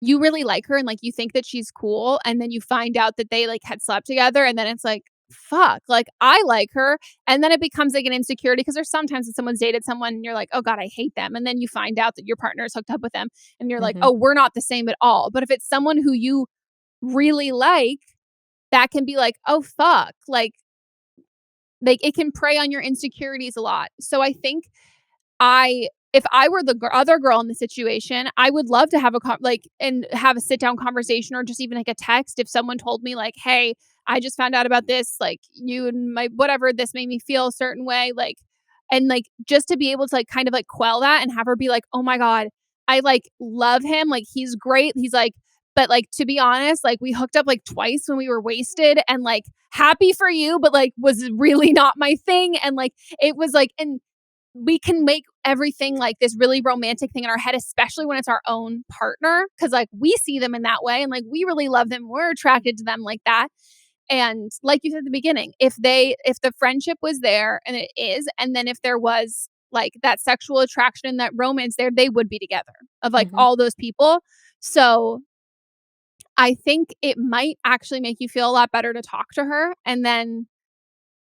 you really like her and, like, you think that she's cool, and then you find out that they, like, had slept together, and then it's like, "Fuck, like, I like her," and then it becomes, like, an insecurity because there's sometimes when someone's dated someone and you're like, "Oh god, I hate them," and then you find out that your partner is hooked up with them, and you're like, Mhm. "Oh, we're not the same at all," but if it's someone who you really like, that can be like, "Oh, fuck," like, it can prey on your insecurities a lot. So I think if I were the other girl in the situation, I would love to have and have a sit down conversation or just even like a text if someone told me like, "Hey, I just found out about this, like you and my whatever, this made me feel a certain way," like and like just to be able to like kind of like quell that and have her be like, "Oh my god, I like love him, like he's great." He's like, but like to be honest, like we hooked up like twice when we were wasted and like happy for you, but like was really not my thing and like it was like and we can make everything like this really romantic thing in our head, especially when it's our own partner, because like we see them in that way and like we really love them. We're attracted to them like that. And like you said at the beginning, if the friendship was there and it is, and then if there was like that sexual attraction and that romance there, they would be together of like Mhm. all those people. So I think it might actually make you feel a lot better to talk to her. And then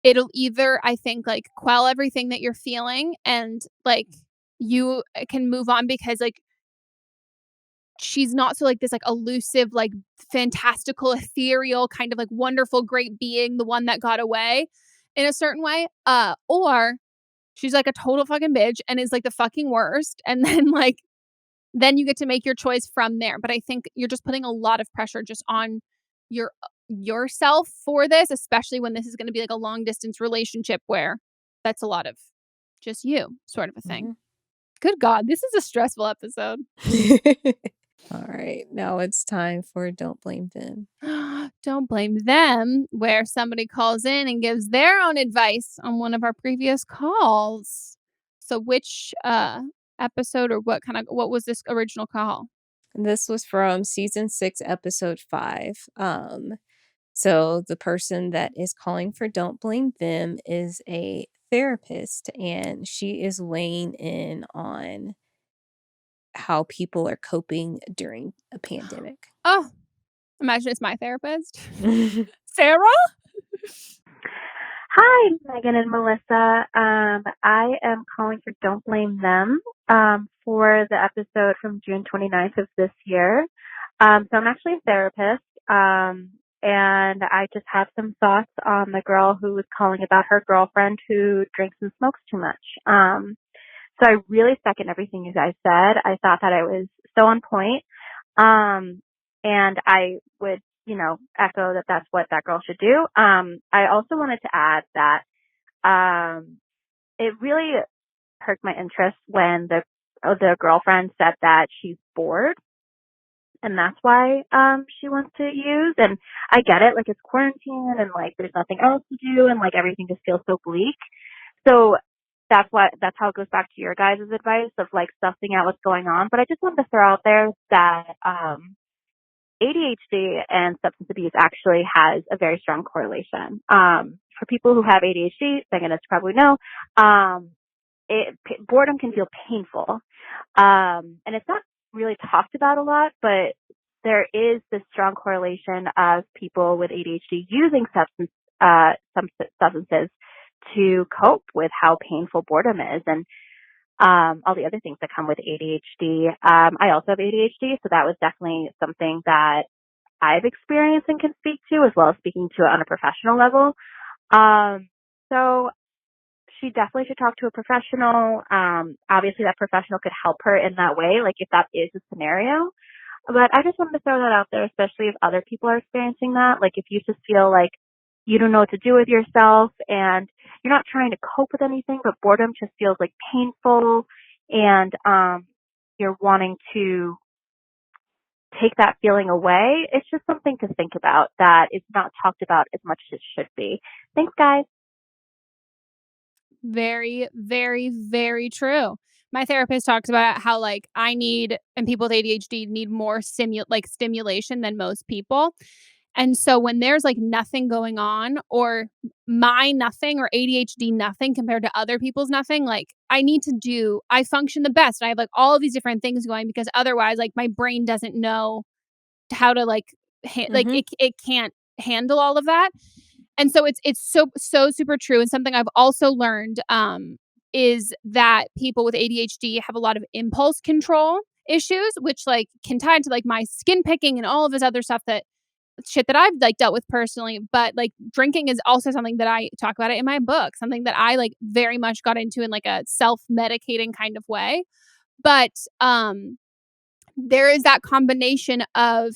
it'll either, I think, like, quell everything that you're feeling and, like, you can move on because, like, she's not so, like, this, like, elusive, like, fantastical, ethereal, kind of, like, wonderful, great being, the one that got away in a certain way, or she's, like, a total fucking bitch and is, like, the fucking worst, and then, like, then you get to make your choice from there, but I think you're just putting a lot of pressure just on your yourself for this, especially when this is gonna be, like, a long distance relationship where that's a lot of just you sort of a thing. Mhm. Good god, this is a stressful episode. Alright, now it's time for Don't Blame Them. Don't blame them, where somebody calls in and gives their own advice on one of our previous calls. So which, episode or what was this original call? This was from season 6, episode 5. So the person that is calling for Don't Blame Them is a therapist, and she is weighing in on how people are coping during a pandemic. Oh, imagine it's my therapist. Sarah? Hi, Megan and Melissa. I am calling for Don't Blame Them for the episode from June 29th of this year. So I'm actually a therapist, and I just have some thoughts on the girl who was calling about her girlfriend who drinks and smokes too much. So I really second everything you guys said. I thought that it was so on point. And I would, echo that that's what that girl should do. I also wanted to add that, it really perked my interest when the girlfriend said that she's bored and that's why, she wants to use. And I get it. Like it's quarantine and like there's nothing else to do and like everything just feels so bleak. So that's how it goes back to your guys' advice of like sussing out what's going on. But I just wanted to throw out there that, ADHD and substance abuse actually has a very strong correlation. For people who have ADHD, Megan, as you probably know, boredom can feel painful. And it's not really talked about a lot, but there is this strong correlation of people with ADHD using some substances to cope with how painful boredom is. And all the other things that come with ADHD. I also have ADHD, so that was definitely something that I've experienced and can speak to, as well as speaking to it on a professional level. So she definitely should talk to a professional. Obviously, that professional could help her in that way, like if that is a scenario. But I just wanted to throw that out there, especially if other people are experiencing that. Like if you just feel like you don't know what to do with yourself and you're not trying to cope with anything, but boredom just feels like painful and you're wanting to take that feeling away. It's just something to think about that is not talked about as much as it should be. Thanks, guys. Very, very, very true. My therapist talks about how like I need and people with ADHD need more stimulation than most people. And so when there's like nothing going on, or my nothing, or ADHD nothing compared to other people's nothing, like I function the best. I have like all of these different things going, because otherwise like my brain doesn't know how to like like Mhm. it can't handle all of that. And so it's so super true. And something I've also learned is that people with ADHD have a lot of impulse control issues, which like can tie into like my skin picking and all of this other stuff, that shit that I've like dealt with personally. But like drinking is also something that I talk about it in my book, something that I like very much got into in like a self-medicating kind of way. But there is that combination of,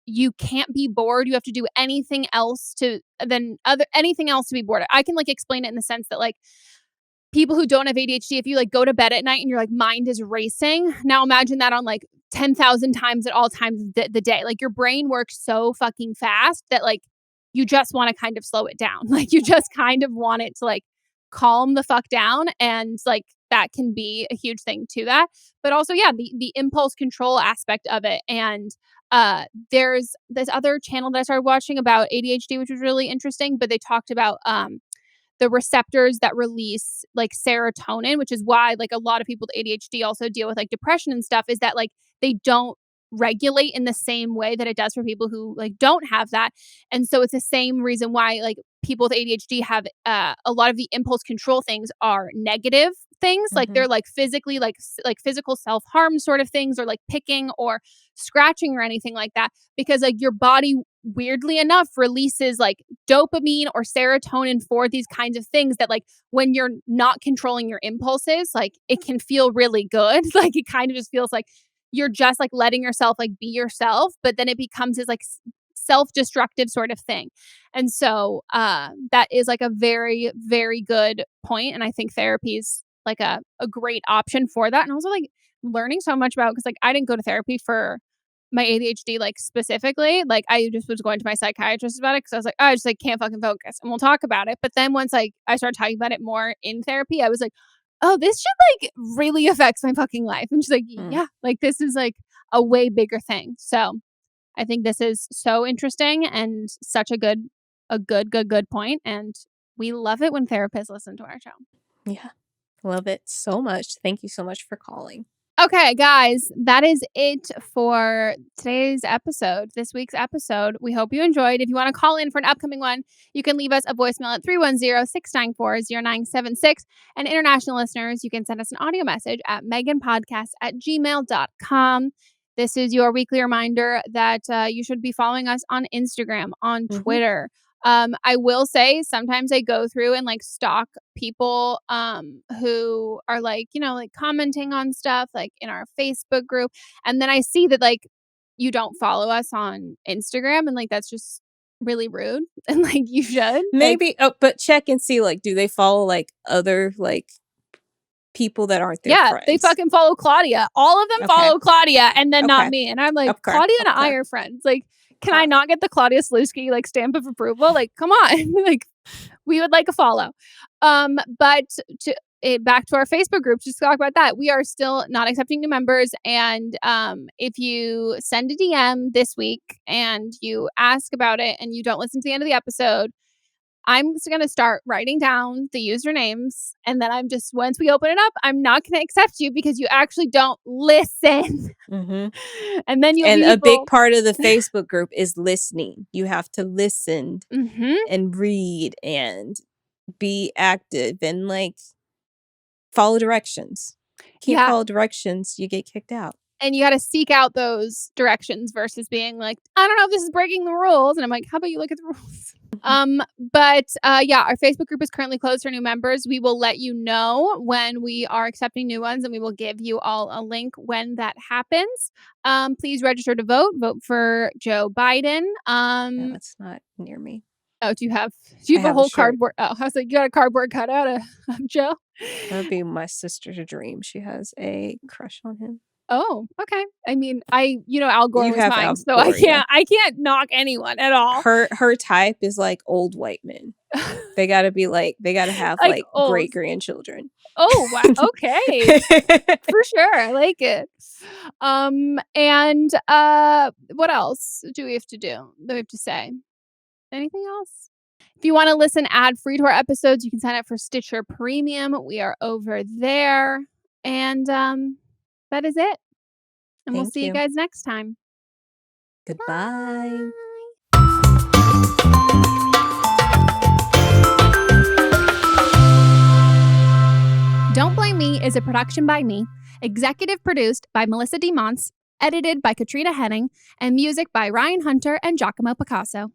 you can't be bored. You have to do anything else to be bored. I can like explain it in the sense that like people who don't have ADHD, if you like go to bed at night and your like mind is racing, now imagine that on like 10,000 times at all times of the day. Like your brain works so fucking fast that like you just want to kind of slow it down. Like you just kind of want it to like calm the fuck down, and like that can be a huge thing to that. But also, yeah, the impulse control aspect of it. And there's this other channel that I started watching about ADHD, which was really interesting, but they talked about the receptors that release like serotonin, which is why like a lot of people with ADHD also deal with like depression and stuff, is that like they don't regulate in the same way that it does for people who like don't have that. And so it's the same reason why like people with ADHD have a lot of the impulse control things are negative things. Like Mhm. they're like physically like physical self-harm sort of things, or like picking or scratching or anything like that, because like your body weirdly enough releases like dopamine or serotonin for these kinds of things, that like when you're not controlling your impulses, like it can feel really good. Like it kind of just feels like you're just like letting yourself like be yourself, but then it becomes this like self-destructive sort of thing. And so that is like a very, very good point. And I think therapy is like a great option for that. And also like learning so much about, because like I didn't go to therapy for my ADHD like specifically. Like I just was going to my psychiatrist about it, because I was like, oh, I just like can't fucking focus, and we'll talk about it. But then once like I started talking about it more in therapy, I was like, oh, this shit like really affects my fucking life. And she's like, Mm. yeah, like this is like a way bigger thing. So I think this is so interesting and such a good point. And we love it when therapists listen to our show. Yeah. Love it so much. Thank you so much for calling. Okay, guys, that is it for this week's episode. We hope you enjoyed. If you want to call in for an upcoming one, you can leave us a voicemail at 310-694-0976. And international listeners, you can send us an audio message at meghanpodcast@gmail.com. This is your weekly reminder that you should be following us on Instagram, on Mhm. Twitter. I will say sometimes I go through and like stalk people who are like, like commenting on stuff like in our Facebook group. And then I see that like you don't follow us on Instagram, and like that's just really rude. And like you should. Like, Maybe but check and see, like, do they follow, like, other, like, people that aren't their yeah, they friends? fucking follow Claudia. All of them Okay. follow Claudia, and then not Okay. me. And I'm like, Okay. Claudia and I Okay. are friends. Like, can I Okay. not get the Claudia Slutsky like stamp of approval? Like, come on. Like, we would like a follow. But back to our Facebook group, just talk about that. We are still not accepting new members. And if you send a DM this week and you ask about it and you don't listen to the end of the episode, I'm just going to start writing down the usernames. And then once we open it up, I'm not going to accept you because you actually don't listen. Mhm. And then you'll And be a big able. part of the Facebook group is listening. You have to listen Mhm. and read and be active and, like, follow directions. Can't Yeah. follow directions, you get kicked out. And you got to seek out those directions versus being like, I don't know if this is breaking the rules. And I'm like, how about you look at the rules? But yeah, our Facebook group is currently closed for new members. We will let you know when we are accepting new ones, and we will give you all a link when that happens. Please register to vote. Vote for Joe Biden. No, it's not near me. Oh, do you have I a have a whole shirt. cardboard? Oh, I was like, you got a cardboard cutout of Joe? That would be my sister's dream. She has a crush on him. Oh, okay. I mean, Al Gore You was have mine, Al so Gore, yeah. I can't knock anyone at all. Her type is like old white men. They gotta have Like like old. great grandchildren. Oh, wow. Okay. For sure. I like it. And what else do we have to do? Do we have to say? Anything else? If you want to listen ad-free to our episodes, you can sign up for Stitcher Premium. We are over there. And that is it. And we'll Thank see you you. guys next time. Goodbye. Don't Blame Me is a production by me, executive produced by Melisa Monts, edited by Katrina Henning, and music by Ryan Hunter and Giacomo Picasso.